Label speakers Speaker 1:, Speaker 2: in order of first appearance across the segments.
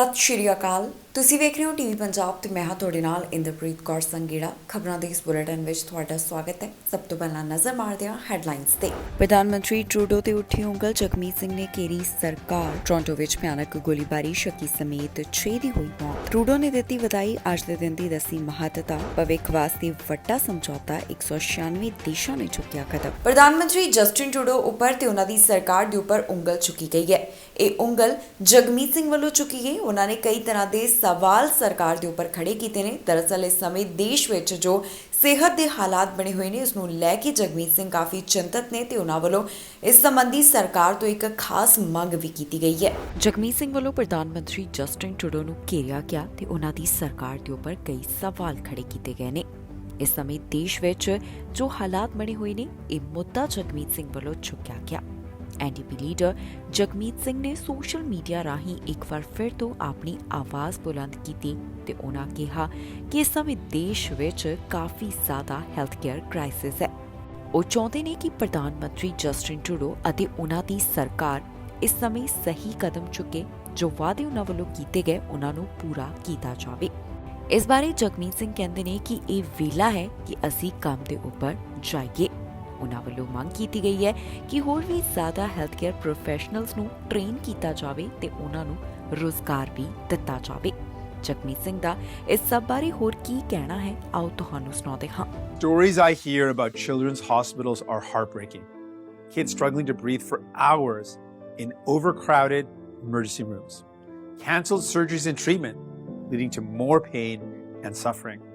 Speaker 1: ਸਤਿ ਸ਼੍ਰੀ ਅਕਾਲ। ਤੁਸੀਂ ਵੇਖ ਰਹੇ ਹੋ ਟੀਵੀ ਪੰਜਾਬ ਤੇ ਮੈਂ ਹਾਂ ਤੁਹਾਡੇ ਨਾਲ ਇੰਦਰਪ੍ਰੀਤ ਕੌਰ ਸੰਗੇੜਾ। ਖਬਰਾਂ ਦੇ ਇਸ ਬੁਲੇਟਿਨ ਵਿੱਚ ਤੁਹਾਡਾ ਸਵਾਗਤ ਹੈ। ਸਭ ਤੋਂ ਪਹਿਲਾਂ ਨਜ਼ਰ ਮਾਰਦੇ ਹਾਂ ਹੈਡਲਾਈਨਸ ਤੇ। ਪ੍ਰਧਾਨ ਮੰਤਰੀ ਟਰੂਡੋ ਤੇ ਉੱਠੀ ਉਂਗਲ। ਜਗਮੀਤ ਸਿੰਘ ਨੇ ਘੇਰੀ ਸਰਕਾਰ। ਟੋਰਾਂਟੋ ਵਿੱਚ ਭਿਆਨਕ ਗੋਲੀਬਾਰੀ, ਸ਼ੱਕੀ ਸਮੇਤ 6 ਦੀ ਹੋਈ ਮੌਤ। ਟਰੂਡੋ ਨੇ ਦਿੱਤੀ ਵਧਾਈ, ਅੱਜ ਦੇ ਦਿਨ ਦੀ ਦੱਸੀ ਮਹੱਤਤਾ। ਭਵਿੱਖ ਵਾਸਤੇ ਵੱਡਾ ਸਮਝੌਤਾ, 196 ਦੇਸ਼ਾਂ ਨੇ ਚੁੱਕਿਆ ਕਦਮ। ਪ੍ਰਧਾਨ ਮੰਤਰੀ ਜਸਟਿਨ ਟਰੂਡੋ ਉੱਪਰ ਤੇ ਉਹਨਾਂ ਦੀ ਸਰਕਾਰ ਦੇ ਉੱਪਰ ਉਂਗਲ ਚੁੱਕੀ ਗਈ ਹੈ। ਇਹ ਉਂਗਲ ਜਗਮੀਤ ਸਿੰਘ ਵੱਲੋਂ ਚੁੱਕੀ ਗਈ। ਉਹਨਾਂ ਨੇ ਕਈ ਤਰ੍ਹਾਂ ਦੇ ਸਵਾਲ ਸਰਕਾਰ ਦੇ ਉੱਪਰ ਖੜੇ ਕੀਤੇ ਨੇ। ਦਰਅਸਲ ਇਸ ਸਮੇਂ ਦੇਸ਼ ਵਿੱਚ ਜੋ ਸਿਹਤ ਦੇ ਹਾਲਾਤ ਬਣੇ ਹੋਏ ਨੇ, ਉਸ ਨੂੰ ਲੈ ਕੇ ਜਗਮੀਤ ਸਿੰਘ ਕਾਫੀ ਚਿੰਤਤ ਨੇ ਤੇ ਉਹਨਾਂ ਵੱਲੋਂ ਇਸ ਸੰਬੰਧੀ ਸਰਕਾਰ ਤੋਂ ਇੱਕ ਖਾਸ ਮੰਗ ਵੀ ਕੀਤੀ ਗਈ ਹੈ। ਜਗਮੀਤ ਸਿੰਘ ਵੱਲੋਂ ਪ੍ਰਧਾਨ ਮੰਤਰੀ ਜਸਟਿਨ ਟਰੂਡੋ ਨੂੰ ਘੇਰਿਆ ਗਿਆ ਤੇ ਉਹਨਾਂ ਦੀ ਸਰਕਾਰ ਦੇ ਉੱਪਰ ਕਈ ਸਵਾਲ ਖੜੇ ਕੀਤੇ ਗਏ ਨੇ। ਇਸ ਸਮੇਂ ਦੇਸ਼ ਵਿੱਚ ਜੋ ਹਾਲਾਤ ਬਣੇ ਹੋਏ ਨੇ, ਇਹ ਮੁੱਦਾ ਜਗਮੀਤ ਸਿੰਘ ਵੱਲੋਂ ਚੁੱਕਿਆ ਗਿਆ। ਐਨਡੀਪੀ ਲੀਡਰ ਜਗਮੀਤ ਸਿੰਘ ਨੇ ਸੋਸ਼ਲ ਮੀਡੀਆ ਰਾਹੀਂ ਇੱਕ ਵਾਰ ਫਿਰ ਤੋਂ ਆਪਣੀ ਆਵਾਜ਼ ਬੁਲੰਦ ਕੀਤੀ ਤੇ ਉਹਨਾਂ ਕਿਹਾ ਕਿ ਇਸ ਸਮੇਂ ਦੇਸ਼ ਵਿੱਚ ਕਾਫੀ ਜ਼ਿਆਦਾ ਹੈਲਥ ਕੇਅਰ ਕ੍ਰਾਈਸਿਸ ਹੈ। ਉਹ ਚਾਹੁੰਦੇ ਨੇ ਕਿ ਪ੍ਰਧਾਨ ਮੰਤਰੀ ਜਸਟਿਨ ਟਰੂਡੋ ਅਤੇ ਉਹਨਾਂ ਦੀ ਸਰਕਾਰ ਇਸ ਸਮੇਂ ਸਹੀ ਕਦਮ ਚੁੱਕੇ। ਜੋ ਵਾਅਦੇ ਉਹਨਾਂ ਵੱਲੋਂ ਕੀਤੇ ਗਏ, ਉਹਨਾਂ ਨੂੰ ਪੂਰਾ ਕੀਤਾ ਜਾਵੇ। ਇਸ ਬਾਰੇ ਜਗਮੀਤ ਸਿੰਘ ਕਹਿੰਦੇ ਨੇ ਕਿ ਇਹ ਵੇਲਾ ਹੈ ਕਿ ਅਸੀਂ ਕੰਮ ਦੇ ਉੱਪਰ ਜਾਈਏ। ਉਹਨਾਂ ਵੱਲੋਂ ਮੰਗ ਕੀਤੀ ਗਈ ਹੈ ਕਿ ਹੋਰ ਵੀ ਜ਼ਿਆਦਾ ਹੈਲਥ ਕੇਅਰ ਪ੍ਰੋਫੈਸ਼ਨਲਸ ਨੂੰ ਟ੍ਰੇਨ ਕੀਤਾ ਜਾਵੇ ਤੇ ਉਹਨਾਂ ਨੂੰ ਰੋਜ਼ਗਾਰ ਵੀ ਦਿੱਤਾ ਜਾਵੇ। ਜਗਮੀਤ ਸਿੰਘ ਦਾ ਇਸ ਸਭ ਬਾਰੇ ਹੋਰ ਕੀ ਕਹਿਣਾ ਹੈ, ਆਓ ਤੁਹਾਨੂੰ ਸੁਣਾਉਂਦੇ ਹਾਂ।
Speaker 2: Stories I hear about children's hospitals are heartbreaking. Kids struggling to breathe for hours in overcrowded emergency rooms. Cancelled surgeries and treatment, leading to more pain and suffering.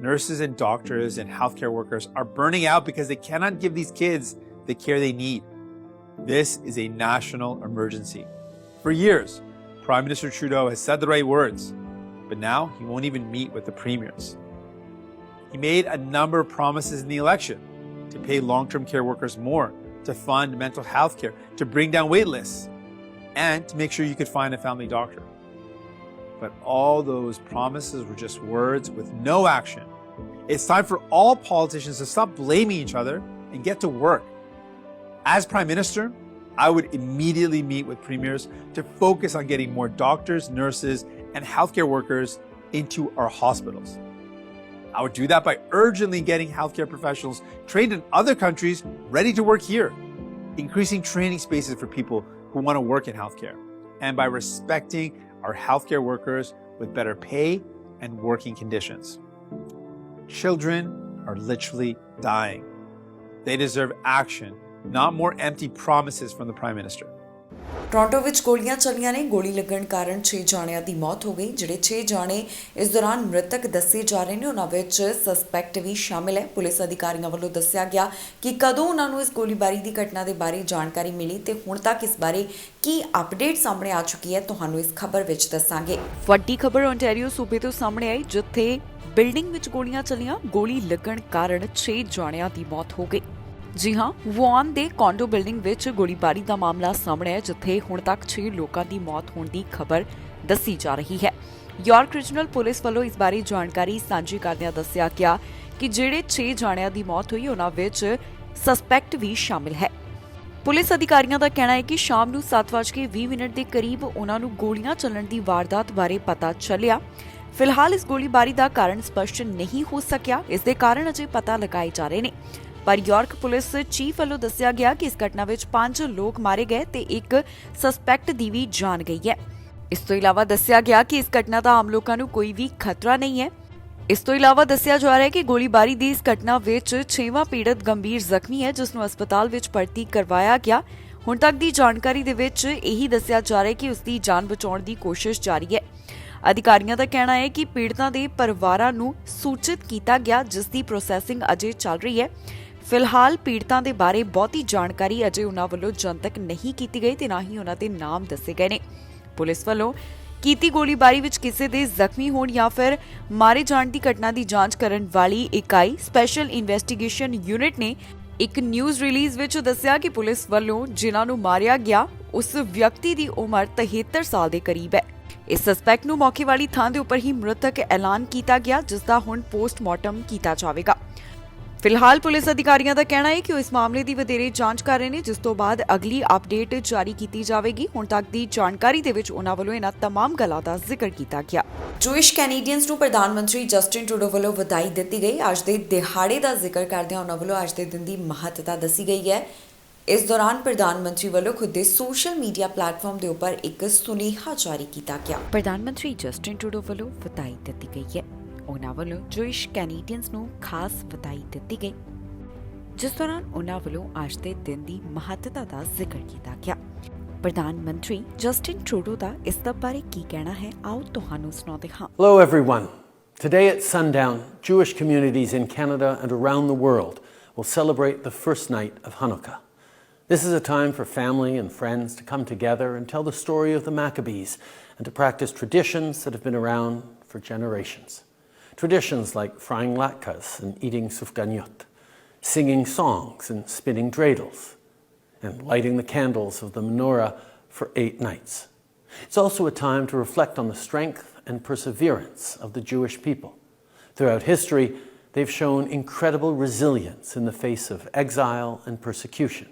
Speaker 2: Nurses and doctors and healthcare workers are burning out because they cannot give these kids the care they need. This is a national emergency. For years, Prime Minister Trudeau has said the right words, but now he won't even meet with the premiers. He made a number of promises in the election to pay long-term care workers more, to fund mental health care, to bring down wait lists, and to make sure you could find a family doctor. But all those promises were just words with no action. It's time for all politicians to stop blaming each other and get to work. As Prime Minister, I would immediately meet with premiers to focus on getting more doctors, nurses, and healthcare workers into our hospitals. I would do that by urgently getting healthcare professionals trained in other countries ready to work here, increasing training spaces for people who want to work in healthcare, and by respecting our healthcare workers with better pay and working conditions. Children are literally dying. They deserve action, not more empty promises from the Prime Minister.
Speaker 1: Toronto ਵਿੱਚ ਗੋਲੀਆਂ ਚੱਲੀਆਂ ਨੇ। ਗੋਲੀ ਲੱਗਣ ਕਾਰਨ 6 ਜਾਣਿਆਂ ਦੀ ਮੌਤ ਹੋ ਗਈ। ਜਿਹੜੇ 6 ਜਾਣੇ ਇਸ ਦੌਰਾਨ ਮ੍ਰਿਤਕ ਦੱਸੇ ਜਾ ਰਹੇ ਨੇ, ਉਹਨਾਂ ਵਿੱਚ ਸਸਪੈਕਟ ਵੀ ਸ਼ਾਮਿਲ ਹੈ। ਪੁਲਿਸ ਅਧਿਕਾਰੀਆਂ ਵੱਲੋਂ ਦੱਸਿਆ ਗਿਆ ਕਿ ਕਦੋਂ ਉਹਨਾਂ ਨੂੰ ਇਸ ਗੋਲੀਬਾਰੀ ਦੀ ਘਟਨਾ ਦੇ ਬਾਰੇ ਜਾਣਕਾਰੀ ਮਿਲੀ ਤੇ ਹੁਣ ਤੱਕ ਇਸ ਬਾਰੇ ਕੀ ਅਪਡੇਟ ਸਾਹਮਣੇ ਆ ਚੁੱਕੀ ਹੈ, ਤੁਹਾਨੂੰ ਇਸ ਖਬਰ ਵਿੱਚ ਦੱਸਾਂਗੇ। ਵੱਡੀ ਖਬਰ ਓਨਟਾਰੀਓ ਸੂਬੇ ਤੋਂ ਸਾਹਮਣੇ ਆਈ, ਜਿੱਥੇ ਬਿਲਡਿੰਗ ਵਿੱਚ ਗੋਲੀਆਂ ਚੱਲੀਆਂ। ਗੋਲੀ ਲੱਗਣ ਕਾਰਨ 6 ਜਾਣਿਆਂ ਦੀ ਮੌਤ ਹੋ ਗਈ। ਜੀ ਹਾਂ, ਵੁਆਨ ਦੇ ਕੌਂਡੋ ਬਿਲਡਿੰਗ ਵਿੱਚ ਗੋਲੀਬਾਰੀ ਦਾ ਮਾਮਲਾ ਸਾਹਮਣੇ ਹੈ, ਜਿੱਥੇ ਹੁਣ ਤੱਕ 6 ਲੋਕਾਂ ਦੀ ਮੌਤ ਹੋਣ ਦੀ ਖਬਰ ਦੱਸੀ ਜਾ ਰਹੀ ਹੈ। ਯਾਰਕ ਰੀਜਨਲ ਪੁਲਿਸ ਵੱਲੋਂ ਇਸ ਬਾਰੇ ਜਾਣਕਾਰੀ ਸਾਂਝੀ ਕਰਦਿਆਂ ਦੱਸਿਆ ਗਿਆ ਕਿ ਜਿਹੜੇ 6 ਜਾਣਿਆਂ ਦੀ ਮੌਤ ਹੋਈ, ਉਹਨਾਂ ਵਿੱਚ ਸਸਪੈਕਟ ਵੀ ਸ਼ਾਮਿਲ ਹੈ। ਪੁਲਿਸ ਅਧਿਕਾਰੀਆਂ ਦਾ ਕਹਿਣਾ ਹੈ ਕਿ ਸ਼ਾਮ ਨੂੰ 7:20 ਦੇ ਕਰੀਬ ਉਹਨਾਂ ਨੂੰ ਗੋਲੀਆਂ ਚੱਲਣ ਦੀ ਵਾਰਦਾਤ ਬਾਰੇ ਪਤਾ ਚੱਲਿਆ। ਫਿਲਹਾਲ ਇਸ ਗੋਲੀਬਾਰੀ ਦਾ ਕਾਰਨ ਸਪਸ਼ਟ ਨਹੀਂ ਹੋ ਸਕਿਆ। ਇਸ ਦੇ ਕਾਰਨ ਅਜੇ ਪਤਾ ਲਗਾਏ ਜਾ ਰਹੇ ਨੇ। ਪਰ ਯਾਰਕ ਪੁਲਿਸ ਚੀਫ ਵੱਲੋਂ ਦੱਸਿਆ ਗਿਆ ਕਿ ਇਸ ਘਟਨਾ ਵਿੱਚ 5 ਲੋਕ ਮਾਰੇ ਗਏ ਤੇ ਇੱਕ ਸਸਪੈਕਟ ਦੀ ਵੀ ਜਾਨ ਗਈ ਹੈ। ਇਸ ਤੋਂ ਇਲਾਵਾ ਦੱਸਿਆ ਗਿਆ ਕਿ ਇਸ ਘਟਨਾ ਦਾ ਆਮ ਲੋਕਾਂ ਨੂੰ ਕੋਈ ਵੀ ਖਤਰਾ ਨਹੀਂ ਹੈ। ਇਸ ਤੋਂ ਇਲਾਵਾ ਦੱਸਿਆ ਜਾ ਰਿਹਾ ਹੈ ਕਿ ਗੋਲੀਬਾਰੀ ਦੀ ਇਸ ਘਟਨਾ ਵਿੱਚ 6ਵਾਂ ਪੀੜਤ ਗੰਭੀਰ ਜ਼ਖਮੀ ਹੈ, ਜਿਸ ਨੂੰ ਹਸਪਤਾਲ ਵਿੱਚ ਭਰਤੀ ਕਰਵਾਇਆ ਗਿਆ। ਹੁਣ ਤੱਕ ਦੀ ਜਾਣਕਾਰੀ ਦੇ ਵਿੱਚ ਇਹੀ ਦੱਸਿਆ ਜਾ ਰਿਹਾ ਹੈ ਕਿ ਉਸ ਦੀ ਜਾਨ ਬਚਾਉਣ ਦੀ ਕੋਸ਼ਿਸ਼ ਜਾਰੀ ਹੈ। ਅਧਿਕਾਰੀਆਂ ਦਾ ਕਹਿਣਾ ਹੈ ਕਿ ਪੀੜਤਾਂ ਦੇ ਪਰਿਵਾਰਾਂ ਨੂੰ ਸੂਚਿਤ ਕੀਤਾ ਗਿਆ, ਜਿਸ ਦੀ ਪ੍ਰੋਸੈਸਿੰਗ ਅਜੇ ਚੱਲ ਰਹੀ ਹੈ। ਫਿਲਹਾਲ ਪੀੜਤਾਂ ਦੇ ਬਾਰੇ ਬਹੁਤੀ ਜਾਣਕਾਰੀ ਅਜੇ ਉਹਨਾਂ ਵੱਲੋਂ ਜਨਤਕ ਨਹੀਂ ਕੀਤੀ ਗਈ ਤੇ ਨਾ ਹੀ ਉਹਨਾਂ ਦੇ ਨਾਮ ਦੱਸੇ ਗਏ ਨੇ। ਪੁਲਿਸ ਵੱਲੋਂ ਕੀਤੀ ਗੋਲੀਬਾਰੀ ਵਿੱਚ ਕਿਸੇ ਦੇ ਜ਼ਖਮੀ ਹੋਣ ਜਾਂ ਫਿਰ ਮਾਰੇ ਜਾਣ ਦੀ ਘਟਨਾ ਦੀ ਜਾਂਚ ਕਰਨ ਵਾਲੀ ਇਕਾਈ ਸਪੈਸ਼ਲ ਇਨਵੈਸਟੀਗੇਸ਼ਨ ਯੂਨਿਟ ਨੇ ਇੱਕ ਨਿਊਜ਼ ਰਿਲੀਜ਼ ਵਿੱਚ ਦੱਸਿਆ ਕਿ ਪੁਲਿਸ ਵੱਲੋਂ ਜਿਨ੍ਹਾਂ ਨੂੰ ਮਾਰਿਆ ਗਿਆ, ਉਸ ਵਿਅਕਤੀ ਦੀ ਉਮਰ 73 ਸਾਲ ਦੇ ਕਰੀਬ ਹੈ। ਇਸ ਸਸਪੈਕਟ ਨੂੰ ਮੌਕੇ ਵਾਲੀ ਥਾਂ ਦੇ ਉੱਪਰ ਹੀ ਮ੍ਰਿਤਕ ਐਲਾਨ ਕੀਤਾ ਗਿਆ, ਜਿਸ ਦਾ ਹੁਣ ਪੋਸਟਮਾਰਟਮ ਕੀਤਾ ਜਾਵੇਗਾ। ਫਿਲਹਾਲ ਪੁਲਿਸ ਅਧਿਕਾਰੀਆਂ ਦਾ ਕਹਿਣਾ ਹੈ ਕਿ ਉਹ ਇਸ ਮਾਮਲੇ ਦੀ ਵਧੇਰੇ ਜਾਂਚ ਕਰ ਰਹੇ ਨੇ, ਜਿਸ ਤੋਂ ਬਾਅਦ ਅਗਲੀ ਅਪਡੇਟ ਜਾਰੀ ਕੀਤੀ ਜਾਵੇਗੀ। ਹੁਣ ਤੱਕ ਦੀ ਜਾਣਕਾਰੀ ਦੇ ਵਿੱਚ ਉਹਨਾਂ ਵੱਲੋਂ ਇਹਨਾਂ तमाम ਗੱਲਾਂ ਦਾ ਜ਼ਿਕਰ ਕੀਤਾ ਗਿਆ। ਜੂਇਸ਼ ਕੈਨੇਡੀਅਨਸ ਨੂੰ ਪ੍ਰਧਾਨ ਮੰਤਰੀ ਜਸਟਿਨ ਟਰੂਡੋ ਵੱਲੋਂ ਵਧਾਈ ਦਿੱਤੀ ਗਈ। ਅੱਜ ਦੇ ਦਿਹਾੜੇ ਦਾ ਜ਼ਿਕਰ ਕਰਦਿਆਂ ਉਹਨਾਂ ਵੱਲੋਂ ਅੱਜ ਦੇ ਦਿਨ ਦੀ ਮਹੱਤਤਾ ਦੱਸੀ ਗਈ ਹੈ। ਇਸ ਦੌਰਾਨ ਪ੍ਰਧਾਨ ਮੰਤਰੀ ਵੱਲੋਂ ਖੁਦ ਦੇ ਸੋਸ਼ਲ ਮੀਡੀਆ ਪਲੇਟਫਾਰਮ ਦੇ ਉੱਪਰ ਇੱਕ ਸੁਨੇਹਾ ਜਾਰੀ ਕੀਤਾ ਗਿਆ। ਪ੍ਰਧਾਨ ਮੰਤਰੀ ਜਸਟਿਨ ਟਰੂਡੋ ਵੱਲੋਂ ਵਧਾਈ ਦਿੱਤੀ ਗਈ ਹੈ। ਉਹਨਾਂ ਵੱਲੋਂ ਜੂਇਸ਼ ਕੈਨੇਡੀਅਨਸ ਨੂੰ ਖਾਸ ਵਧਾਈ ਦਿੱਤੀ ਗਈ, ਜਿਸ ਦੌਰਾਨ ਉਹਨਾਂ ਵੱਲੋਂ ਅੱਜ ਦੇ ਦਿਨ ਦੀ ਮਹੱਤਤਾ ਦਾ ਜ਼ਿਕਰ ਕੀਤਾ ਗਿਆ। ਪ੍ਰਧਾਨ ਮੰਤਰੀ ਜਸਟਿਨ ਟਰੂਡੋ ਦਾ ਇਸ ਦੇ ਬਾਰੇ ਕੀ ਕਹਿਣਾ ਹੈ, ਆਓ ਤੁਹਾਨੂੰ ਸੁਣਾਉਂਦੇ ਹਾਂ।
Speaker 3: Hello everyone. Today at sundown, Jewish communities in Canada and around the world will celebrate the first night of Hanukkah. This is a time for family and friends to come together and tell the story of the Maccabees and to practice traditions that have been around for generations. Traditions like frying latkes and eating sufganiyot, singing songs and spinning dreidels, and lighting the candles of the menorah for 8 nights. It's also a time to reflect on the strength and perseverance of the Jewish people. Throughout history, they've shown incredible resilience in the face of exile and persecution.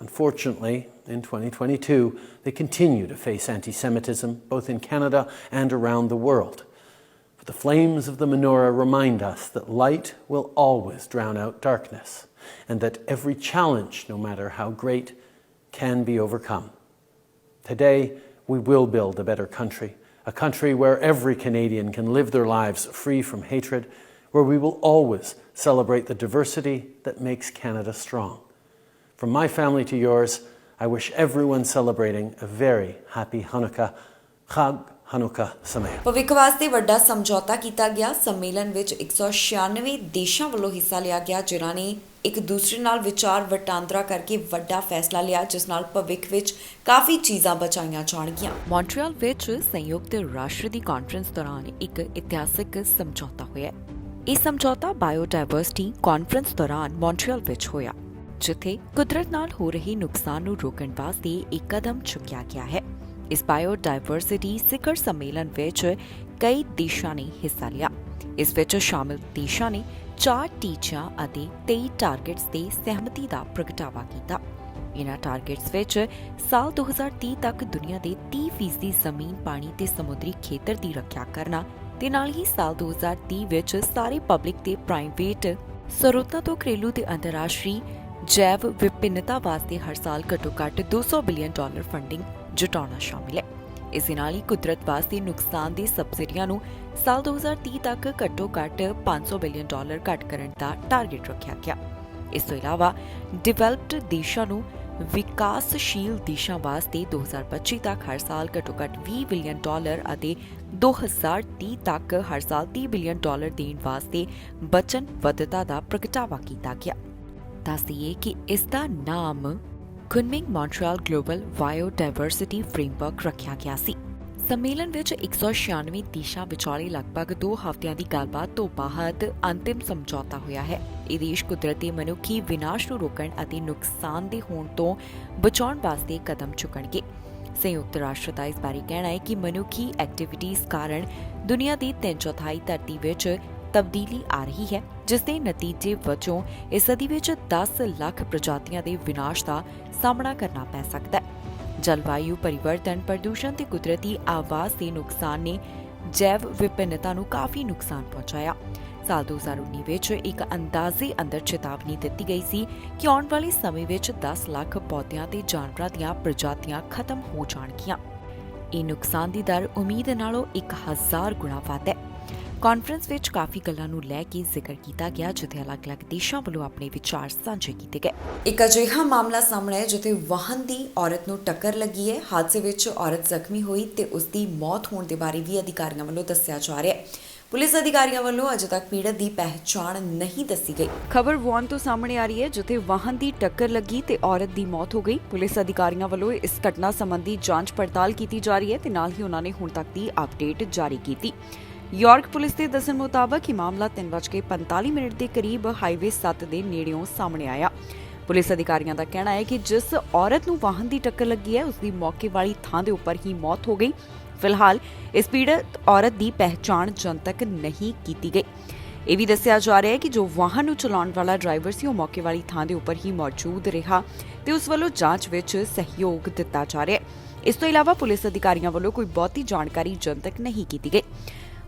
Speaker 3: Unfortunately, in 2022, they continue to face anti-Semitism, both in Canada and around the world. But the flames of the menorah remind us that light will always drown out darkness, and that every challenge, no matter how great, can be overcome. Today, we will build a better country, a country where every Canadian can live their lives free from hatred, where we will always celebrate the diversity that makes Canada strong. From my family to yours, I wish everyone celebrating a very happy Hanukkah. Chag Hanukkah Sameach.
Speaker 1: ਭਵਿੱਖ ਵਾਸਤੇ ਵੱਡਾ ਸਮਝੌਤਾ ਕੀਤਾ ਗਿਆ। ਸੰਮੇਲਨ ਵਿੱਚ 196 ਦੇਸ਼ਾਂ ਵੱਲੋਂ ਹਿੱਸਾ ਲਿਆ ਗਿਆ, ਜਿਨ੍ਹਾਂ ਨੇ ਇੱਕ ਦੂਸਰੇ ਨਾਲ ਵਿਚਾਰ ਵਟਾਂਦਰਾ ਕਰਕੇ ਵੱਡਾ ਫੈਸਲਾ ਲਿਆ, ਜਿਸ ਨਾਲ ਭਵਿੱਖ ਵਿੱਚ ਕਾਫੀ ਚੀਜ਼ਾਂ ਬਚਾਈਆਂ ਜਾਣਗੀਆਂ। ਮੌਂਟਰੀਅਲ ਵਿੱਚ ਸੰਯੁਕਤ ਰਾਸ਼ਟਰ ਦੀ ਕਾਨਫਰੰਸ ਦੌਰਾਨ ਇੱਕ ਇਤਿਹਾਸਕ ਸਮਝੌਤਾ ਹੋਇਆ। ਇਹ ਸਮਝੌਤਾ ਬਾਇਓਡਾਇਵਰਸਿਟੀ ਕਾਨਫਰੰਸ ਦੌਰਾਨ ਮੌਂਟਰੀਅਲ ਵਿੱਚ ਹੋਇਆ, ਜਿੱਥੇ ਕੁਦਰਤ ਨਾਲ ਹੋ ਰਹੇ ਨੁਕਸਾਨ ਨੂੰ ਰੋਕਣ ਵਾਸਤੇ ਇੱਕ ਕਦਮ ਚੁੱਕਿਆ ਗਿਆ ਹੈ। ਇਸ ਬਾਇਓਡਾਇਵਰਸਿਟੀ ਸਿਖਰ ਸੰਮੇਲਨ ਵਿੱਚ ਕਈ ਦੇਸ਼ਾਂ ਨੇ ਹਿੱਸਾ ਲਿਆ। ਇਸ ਵਿੱਚ ਸ਼ਾਮਿਲ ਦੇਸ਼ਾਂ ਨੇ 4 ਟੀਚਿਆਂ ਅਤੇ 23 ਟਾਰਗੇਟਸ ਤੇ ਸਹਿਮਤੀ ਦਾ ਪ੍ਰਗਟਾਵਾ ਕੀਤਾ। ਇਹਨਾਂ ਟਾਰਗੇਟਸ ਵਿੱਚ ਸਾਲ 2030 ਤੱਕ ਦੁਨੀਆ ਦੇ 30% ਜ਼ਮੀਨ, ਪਾਣੀ ਤੇ ਸਮੁੰਦਰੀ ਖੇਤਰ ਦੀ ਰੱਖਿਆ ਕਰਨਾ ਤੇ ਨਾਲ ਹੀ ਸਾਲ 2030 ਵਿੱਚ ਸਾਰੇ ਪਬਲਿਕ ਤੇ ਪ੍ਰਾਈਵੇਟ ਸਰੋਤਾਂ ਤੋਂ ਘਰੇਲੂ ਤੇ ਅੰਤਰਰਾਸ਼ਟਰੀ ਜੈਵ ਵਿਭਿੰਨਤਾ ਵਾਸਤੇ ਹਰ ਸਾਲ ਘੱਟੋ-ਘੱਟ $200 ਬਿਲੀਅਨ ਫੰਡਿੰਗ ਜੁਟਾਉਣਾ ਸ਼ਾਮਿਲ ਹੈ। ਇਸ ਦੇ ਨਾਲ ਹੀ ਕੁਦਰਤ ਵਾਸਤੇ ਨੁਕਸਾਨ ਦੀ ਸਬਸਿਡੀਆਂ ਨੂੰ ਸਾਲ 2030 ਤੱਕ ਘੱਟੋ-ਘੱਟ $500 ਬਿਲੀਅਨ ਘੱਟ ਕਰਨ ਦਾ ਟਾਰਗੇਟ ਰੱਖਿਆ ਗਿਆ। ਇਸ ਤੋਂ ਇਲਾਵਾ ਡਿਵੈਲਪਡ ਦੇਸ਼ਾਂ ਨੂੰ ਵਿਕਾਸਸ਼ੀਲ ਦੇਸ਼ਾਂ ਵਾਸਤੇ 2025 ਤੱਕ ਹਰ ਸਾਲ ਘੱਟੋ-ਘੱਟ $20 ਬਿਲੀਅਨ ਅਤੇ 2030 ਤੱਕ ਹਰ ਸਾਲ $30 ਬਿਲੀਅਨ ਦੇਣ ਵਾਸਤੇ ਵਚਨਬੱਧਤਾ ਦਾ ਪ੍ਰਗਟਾਵਾ ਕੀਤਾ ਗਿਆ। ਦੱਸ ਦਈਏ ਕਿ ਇਸ ਦਾ ਨਾਮ Kunming Montreal global biodiversity framework ਰੱਖਿਆ ਗਿਆ ਸੀ। ਸੰਮੇਲਨ ਵਿੱਚ 196 ਦੇਸ਼ਾਂ ਵਿਚਾਲੇ ਲਗਭਗ 2 ਹਫ਼ਤਿਆਂ ਦੀ ਗੱਲਬਾਤ ਤੋਂ ਬਾਅਦ ਅੰਤਿਮ ਸਮਝੌਤਾ ਹੋਇਆ ਹੈ। ਇਹ ਦੇਸ਼ ਕੁਦਰਤੀ ਮਨੁੱਖੀ ਵਿਨਾਸ਼ ਨੂੰ ਰੋਕਣ ਅਤੇ ਨੁਕਸਾਨ ਦੇ ਹੋਣ ਤੋਂ ਬਚਾਉਣ ਵਾਸਤੇ ਕਦਮ ਚੁੱਕਣਗੇ। ਸੰਯੁਕਤ ਰਾਸ਼ਟਰ ਦਾ ਇਸ ਬਾਰੇ ਕਹਿਣਾ ਹੈ ਕਿ ਮਨੁੱਖੀ ਐਕਟੀਵਿਟੀਜ਼ ਕਾਰਨ ਦੁਨੀਆ ਦੀ 3/4 ਧਰਤੀ ਵਿੱਚ ਤਬਦੀਲੀ ਆ ਰਹੀ ਹੈ, ਜਿਸ ਦੇ ਨਤੀਜੇ ਵਜੋਂ ਇਸ ਸਦੀ ਵਿੱਚ 10 ਲੱਖ ਪ੍ਰਜਾਤੀਆਂ ਦੇ ਵਿਨਾਸ਼ ਦਾ ਸਾਹਮਣਾ ਕਰਨਾ ਪੈ ਸਕਦਾ ਹੈ। ਜਲਵਾਯੂ ਪਰਿਵਰਤਨ, ਪ੍ਰਦੂਸ਼ਣ ਤੇ ਕੁਦਰਤੀ ਆਵਾਸ ਦੇ ਨੁਕਸਾਨ ਨੇ ਜੈਵ ਵਿਭਿੰਨਤਾ ਨੂੰ ਕਾਫੀ ਨੁਕਸਾਨ ਪਹੁੰਚਾਇਆ। ਸਾਲ 2019 ਵਿੱਚ ਇੱਕ ਅੰਦਾਜ਼ੇ ਅੰਦਰ ਚੇਤਾਵਨੀ ਦਿੱਤੀ ਗਈ ਸੀ ਕਿ ਆਉਣ ਵਾਲੇ ਸਮੇਂ ਵਿੱਚ 10 ਲੱਖ ਪੌਦਿਆਂ ਤੇ ਜਾਨਵਰਾਂ ਦੀਆਂ ਪ੍ਰਜਾਤੀਆਂ ਖਤਮ ਹੋ ਜਾਣਗੀਆਂ। ਇਹ ਨੁਕਸਾਨ ਦੀ ਦਰ ਉਮੀਦ ਨਾਲੋਂ 1000 ਗੁਣਾ ਵੱਧ ਹੈ। ਕਾਨਫਰੰਸ ਵਿੱਚ ਕਾਫੀ ਗੱਲਾਂ ਨੂੰ ਲੈ ਕੇ ਜ਼ਿਕਰ ਕੀਤਾ ਗਿਆ, ਜਿੱਥੇ ਅਲੱਗ-ਅਲੱਗ ਦੇਸ਼ਾਂ ਵੱਲੋਂ ਆਪਣੇ ਵਿਚਾਰ ਸਾਂਝੇ ਕੀਤੇ ਗਏ। ਇੱਕ ਅਜਿਹਾ ਮਾਮਲਾ ਸਾਹਮਣੇ ਹੈ ਜਿੱਥੇ ਵਾਹਨ ਦੀ ਔਰਤ ਨੂੰ ਟੱਕਰ ਲੱਗੀ ਹੈ। ਹਾਦਸੇ ਵਿੱਚ ਔਰਤ ਜ਼ਖਮੀ ਹੋਈ ਤੇ ਉਸ ਦੀ ਮੌਤ ਹੋਣ ਦੇ ਬਾਰੇ ਵੀ ਅਧਿਕਾਰੀਆਂ ਵੱਲੋਂ ਦੱਸਿਆ ਜਾ ਰਿਹਾ ਹੈ। ਪੁਲਿਸ ਅਧਿਕਾਰੀਆਂ ਵੱਲੋਂ ਅਜੇ ਤੱਕ ਪੀੜਤ ਦੀ ਪਹਿਚਾਣ ਨਹੀਂ ਦੱਸੀ ਗਈ। ਖਬਰ ਵੌਨ ਤੋਂ ਸਾਹਮਣੇ ਆ ਰਹੀ ਹੈ, ਜਿੱਥੇ ਵਾਹਨ ਦੀ ਟੱਕਰ ਲੱਗੀ ਤੇ ਔਰਤ ਦੀ ਮੌਤ ਹੋ ਗਈ। ਪੁਲਿਸ ਅਧਿਕਾਰੀਆਂ ਵੱਲੋਂ ਇਸ ਘਟਨਾ ਸੰਬੰਧੀ ਜਾਂਚ ਪੜਤਾਲ ਕੀਤੀ ਜਾ ਰਹੀ ਹੈ ਤੇ ਨਾਲ ਹੀ ਉਹਨਾਂ ਨੇ ਹੁਣ ਤੱਕ ਦੀ ਅਪਡੇਟ ਜਾਰੀ ਕੀਤੀ। ਯਾਰਕ ਪੁਲਿਸ ਦੇ ਦੱਸਣ ਮੁਤਾਬਕ ਇਹ ਮਾਮਲਾ 3:45 ਦੇ ਕਰੀਬ ਹਾਈਵੇ 7 ਦੇ ਨੇੜਿਓਂ ਸਾਹਮਣੇ ਆਇਆ। ਪੁਲਿਸ ਅਧਿਕਾਰੀਆਂ ਦਾ ਕਹਿਣਾ ਹੈ ਕਿ ਜਿਸ ਔਰਤ ਨੂੰ ਵਾਹਨ ਦੀ ਟੱਕਰ ਲੱਗੀ ਹੈ, ਉਸ ਦੀ ਮੌਕੇ ਵਾਲੀ ਥਾਂ ਦੇ ਉੱਪਰ ਹੀ ਮੌਤ ਹੋ ਗਈ। ਫਿਲਹਾਲ ਇਸ ਪੀੜਤ ਔਰਤ ਦੀ ਪਹਿਚਾਣ ਜਨਤਕ ਨਹੀਂ ਕੀਤੀ ਗਈ। ਇਹ ਵੀ ਦੱਸਿਆ ਜਾ ਰਿਹਾ ਹੈ ਕਿ ਜੋ ਵਾਹਨ ਨੂੰ ਚਲਾਉਣ ਵਾਲਾ ਡਰਾਈਵਰ ਸੀ ਉਹ ਮੌਕੇ ਵਾਲੀ ਥਾਂ ਦੇ ਉੱਪਰ ਹੀ ਮੌਜੂਦ ਰਿਹਾ ਤੇ ਉਸ ਵੱਲੋਂ ਜਾਂਚ ਵਿੱਚ ਸਹਿਯੋਗ ਦਿੱਤਾ ਜਾ ਰਿਹਾ ਹੈ। ਇਸ ਤੋਂ ਇਲਾਵਾ ਪੁਲਿਸ ਅਧਿਕਾਰੀਆਂ ਵੱਲੋਂ ਕੋਈ ਬਹੁਤੀ ਜਾਣਕਾਰੀ ਜਨਤਕ ਨਹੀਂ ਕੀਤੀ ਗਈ।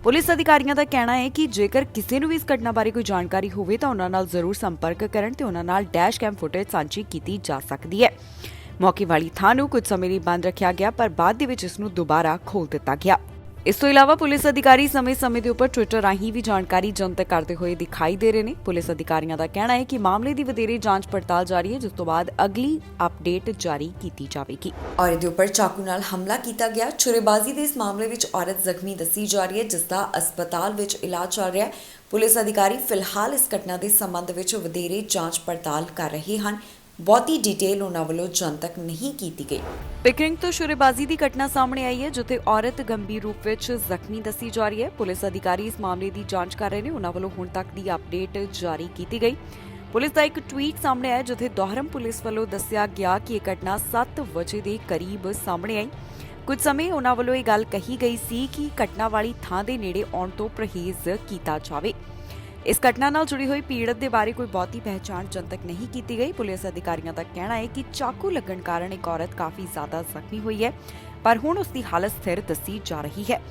Speaker 1: ਪੁਲਿਸ ਅਧਿਕਾਰੀਆਂ ਦਾ ਕਹਿਣਾ ਹੈ ਕਿ ਜੇਕਰ ਕਿਸੇ ਨੂੰ ਵੀ ਇਸ ਘਟਨਾ ਬਾਰੇ ਕੋਈ ਜਾਣਕਾਰੀ ਹੋਵੇ ਤਾਂ ਉਹਨਾਂ ਨਾਲ ਜ਼ਰੂਰ ਸੰਪਰਕ ਕਰਨ ਤੇ ਉਹਨਾਂ ਨਾਲ ਡੈਸ਼ ਕੈਮ ਫੁਟੇਜ ਸਾਂਝੀ ਕੀਤੀ ਜਾ ਸਕਦੀ ਹੈ। ਮੌਕੇ ਵਾਲੀ ਥਾਂ ਨੂੰ ਕੁਝ ਸਮੇਂ ਲਈ ਬੰਦ ਰੱਖਿਆ ਗਿਆ ਪਰ ਬਾਅਦ ਦੇ ਵਿੱਚ ਇਸ ਨੂੰ ਦੁਬਾਰਾ ਖੋਲ੍ਹ ਦਿੱਤਾ ਗਿਆ। ਇਸ ਤੋਂ ਇਲਾਵਾ ਪੁਲਿਸ ਅਧਿਕਾਰੀ ਸਮੇਂ-ਸਮੇਂ ਦੇ ਉੱਪਰ ਟਵਿੱਟਰ ਰਾਹੀਂ ਵੀ ਜਾਣਕਾਰੀ ਜਨਤਕ ਕਰਦੇ ਹੋਏ ਦਿਖਾਈ ਦੇ ਰਹੇ ਨੇ। ਪੁਲਿਸ ਅਧਿਕਾਰੀਆਂ ਦਾ ਕਹਿਣਾ ਹੈ ਕਿ ਮਾਮਲੇ ਦੀ ਵਧੇਰੇ ਜਾਂਚ ਪੜਤਾਲ ਜਾਰੀ ਹੈ, ਜਿਸ ਤੋਂ ਬਾਅਦ ਅਗਲੀ ਅਪਡੇਟ ਜਾਰੀ ਕੀਤੀ ਜਾਵੇਗੀ। ਔਰ ਇਹਦੇ ਉੱਪਰ ਚਾਕੂ ਨਾਲ ਹਮਲਾ ਕੀਤਾ ਗਿਆ। ਛੁਰੇਬਾਜ਼ੀ ਦੇ ਇਸ ਮਾਮਲੇ ਵਿੱਚ ਔਰਤ ਜ਼ਖਮੀ ਦੱਸੀ ਜਾ ਰਹੀ ਹੈ, ਜਿਸ ਦਾ ਹਸਪਤਾਲ ਵਿੱਚ ਇਲਾਜ ਚੱਲ ਰਿਹਾ ਹੈ। ਪੁਲਿਸ ਅਧਿਕਾਰੀ ਫਿਲਹਾਲ ਇਸ ਘਟਨਾ ਦੇ ਸੰਬੰਧ ਵਿੱਚ ਵਧੇਰੇ ਜਾਂਚ ਪੜਤਾਲ ਕਰ ਰਹੇ ਹਨ। ਬਹੁਤੀ ਡਿਟੇਲ ਉਹਨਾਂ ਵੱਲੋਂ ਜਨਤਕ ਨਹੀਂ ਕੀਤੀ ਗਈ। ਪਿਕਰਿੰਗ ਤੋਂ ਛੁਰੇਬਾਜ਼ੀ ਦੀ ਘਟਨਾ ਸਾਹਮਣੇ ਆਈ ਹੈ, ਜਿੱਥੇ ਔਰਤ ਗੰਭੀਰ ਰੂਪ ਵਿੱਚ ਜ਼ਖਮੀ ਦੱਸੀ ਜਾ ਰਹੀ ਹੈ। ਪੁਲਿਸ ਅਧਿਕਾਰੀ ਇਸ ਮਾਮਲੇ ਦੀ ਜਾਂਚ ਕਰ ਰਹੇ ਨੇ। ਉਹਨਾਂ ਵੱਲੋਂ ਹੁਣ ਤੱਕ ਦੀ ਅਪਡੇਟ ਜਾਰੀ ਕੀਤੀ ਗਈ। ਪੁਲਿਸ ਦਾ ਇੱਕ ਟਵੀਟ ਸਾਹਮਣੇ ਆਇਆ, ਜਿੱਥੇ ਦੋਹਰਮ ਪੁਲਿਸ ਵੱਲੋਂ ਦੱਸਿਆ ਗਿਆ ਕਿ ਇਹ ਘਟਨਾ 7 ਵਜੇ ਦੇ ਕਰੀਬ ਸਾਹਮਣੇ ਆਈ। ਕੁਝ ਸਮੇਂ ਉਹਨਾਂ ਵੱਲੋਂ ਇਹ ਗੱਲ ਕਹੀ ਗਈ ਸੀ ਕਿ ਘਟਨਾ ਵਾਲੀ ਥਾਂ ਦੇ ਨੇੜੇ ਆਉਣ ਤੋਂ ਪਰਹੇਜ਼ ਕੀਤਾ ਜਾਵੇ। ਇਸ ਘਟਨਾ ਨਾਲ ਜੁੜੀ ਹੋਈ ਪੀੜਤ ਦੇ ਬਾਰੇ ਕੋਈ ਬਹੁਤੀ ਪਹਿਚਾਣ ਜਨਤਕ ਨਹੀਂ ਕੀਤੀ ਗਈ। ਪੁਲਿਸ ਅਧਿਕਾਰੀਆਂ ਦਾ ਕਹਿਣਾ ਹੈ ਕਿ ਚਾਕੂ ਲੱਗਣ ਕਾਰਨ ਇੱਕ ਔਰਤ ਕਾਫੀ ਜ਼ਿਆਦਾ ਜ਼ਖਮੀ ਹੋਈ ਹੈ, ਪਰ ਹੁਣ ਉਸ ਦੀ ਹਾਲਤ ਸਥਿਰ ਦੱਸੀ ਜਾ ਰਹੀ ਹੈ।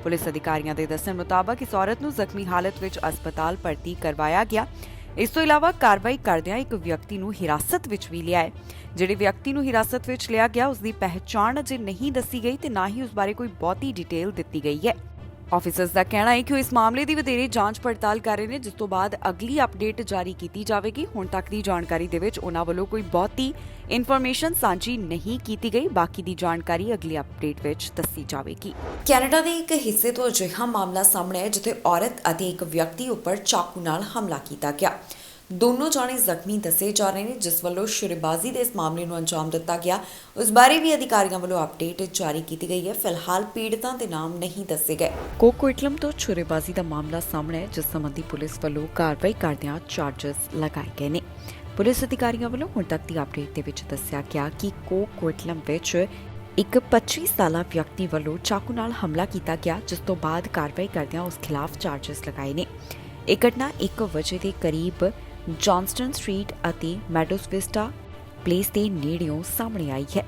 Speaker 1: ਪੁਲਿਸ ਅਧਿਕਾਰੀਆਂ ਦੇ ਦੱਸਣ ਮੁਤਾਬਕ ਇਸ ਔਰਤ ਨੂੰ ਜ਼ਖਮੀ ਹਾਲਤ ਵਿੱਚ ਹਸਪਤਾਲ ਭਰਤੀ ਕਰਵਾਇਆ ਗਿਆ। ਇਸ ਤੋਂ ਇਲਾਵਾ ਕਾਰਵਾਈ ਕਰਦਿਆਂ ਇੱਕ ਵਿਅਕਤੀ ਨੂੰ ਹਿਰਾਸਤ ਵਿੱਚ ਵੀ ਲਿਆ ਹੈ। ਜਿਹੜੇ ਵਿਅਕਤੀ ਨੂੰ ਹਿਰਾਸਤ ਵਿੱਚ ਲਿਆ ਗਿਆ ਉਸ ਦੀ ਪਹਿਚਾਣ ਅਜੇ ਨਹੀਂ ਦੱਸੀ ਗਈ ਤੇ ਨਾ ਹੀ ਉਸ ਬਾਰੇ ਕੋਈ ਬਹੁਤੀ ਡਿਟੇਲ ਦਿੱਤੀ ਗਈ ਹੈ। ਆਫੀਸਰਸ ਦਾ ਕਹਿਣਾ ਹੈ ਕਿ ਉਹ ਇਸ ਮਾਮਲੇ ਦੀ ਵਧੇਰੇ ਜਾਂਚ ਪੜਤਾਲ ਕਰ ਰਹੇ ਨੇ, ਜਿਸ ਤੋਂ ਬਾਅਦ ਅਗਲੀ ਅਪਡੇਟ ਜਾਰੀ ਕੀਤੀ ਜਾਵੇਗੀ। ਹੁਣ ਤੱਕ ਦੀ ਜਾਣਕਾਰੀ ਦੇ ਵਿੱਚ ਉਹਨਾਂ ਵੱਲੋਂ ਕੋਈ ਬਹੁਤੀ ਇਨਫੋਰਮੇਸ਼ਨ ਸਾਂਝੀ ਨਹੀਂ ਕੀਤੀ ਗਈ। ਬਾਕੀ ਦੀ ਜਾਣਕਾਰੀ ਅਗਲੀ ਅਪਡੇਟ ਵਿੱਚ ਦੱਸੀ ਜਾਵੇਗੀ। ਕੈਨੇਡਾ ਦੇ ਇੱਕ ਹਿੱਸੇ ਤੋਂ ਅਜਿਹਾ ਮਾਮਲਾ ਸਾਹਮਣੇ ਆਇਆ, ਜਿੱਥੇ ਔਰਤ ਅਤੇ ਇੱਕ ਵਿਅਕਤੀ ਉੱਪਰ ਚਾਕੂ ਨਾਲ ਹਮਲਾ ਕੀਤਾ ਗਿਆ। ਦੋਨੋਂ ਜਾਣੇ ਜ਼ਖਮੀ ਦੱਸੇ ਜਾ ਰਹੇ ਨੇ। ਜਿਸ ਵੱਲੋਂ ਛੁਰੇਬਾਜ਼ੀ ਦੇ ਇਸ ਮਾਮਲੇ ਨੂੰ ਅੰਜਾਮ ਦਿੱਤਾ ਗਿਆ, ਉਸ ਬਾਰੇ ਵੀ ਅਧਿਕਾਰੀਆਂ ਵੱਲੋਂ ਅਪਡੇਟ ਜਾਰੀ ਕੀਤੀ ਗਈ ਹੈ। ਫਿਲਹਾਲ ਪੀੜਤਾਂ ਦੇ ਨਾਮ ਨਹੀਂ ਦੱਸੇ ਗਏ। ਕੋਕੋਇਟਲਮ ਤੋਂ ਛੁਰੇਬਾਜ਼ੀ ਦਾ ਮਾਮਲਾ ਸਾਹਮਣੇ ਹੈ, ਜਿਸ ਸੰਬੰਧੀ ਪੁਲਿਸ ਵੱਲੋਂ ਕਾਰਵਾਈ ਕਰਦਿਆਂ ਚਾਰਜਸ ਲਗਾਏ ਗਏ ਨੇ। ਪੁਲਿਸ ਅਧਿਕਾਰੀਆਂ ਵੱਲੋਂ ਹੁਣ ਤੱਕ ਦੀ ਅਪਡੇਟ ਦੇ ਵਿੱਚ ਦੱਸਿਆ ਗਿਆ ਕਿ ਕੋਕੋਇਟਲਮ ਵਿੱਚ ਇੱਕ 25 ਸਾਲਾ ਵਿਅਕਤੀ ਵੱਲੋਂ ਚਾਕੂ ਨਾਲ ਹਮਲਾ ਕੀਤਾ ਗਿਆ, ਜਿਸ ਤੋਂ ਬਾਅਦ ਕਾਰਵਾਈ ਕਰਦਿਆਂ ਉਸ ਖਿਲਾਫ ਚਾਰਜਸ ਲਗਾਏ ਨੇ। ਇਹ ਘਟਨਾ 1 ਵਜੇ ਦੇ ਕਰੀਬ ਜੌਨਸਟਨ ਸਟਰੀਟ ਅਤੇ ਮੈਡੋਸ ਵਿਸਟਾ ਪਲੇਸ ਦੇ ਨੇੜਿਓਂ ਸਾਹਮਣੇ ਆਈ ਹੈ।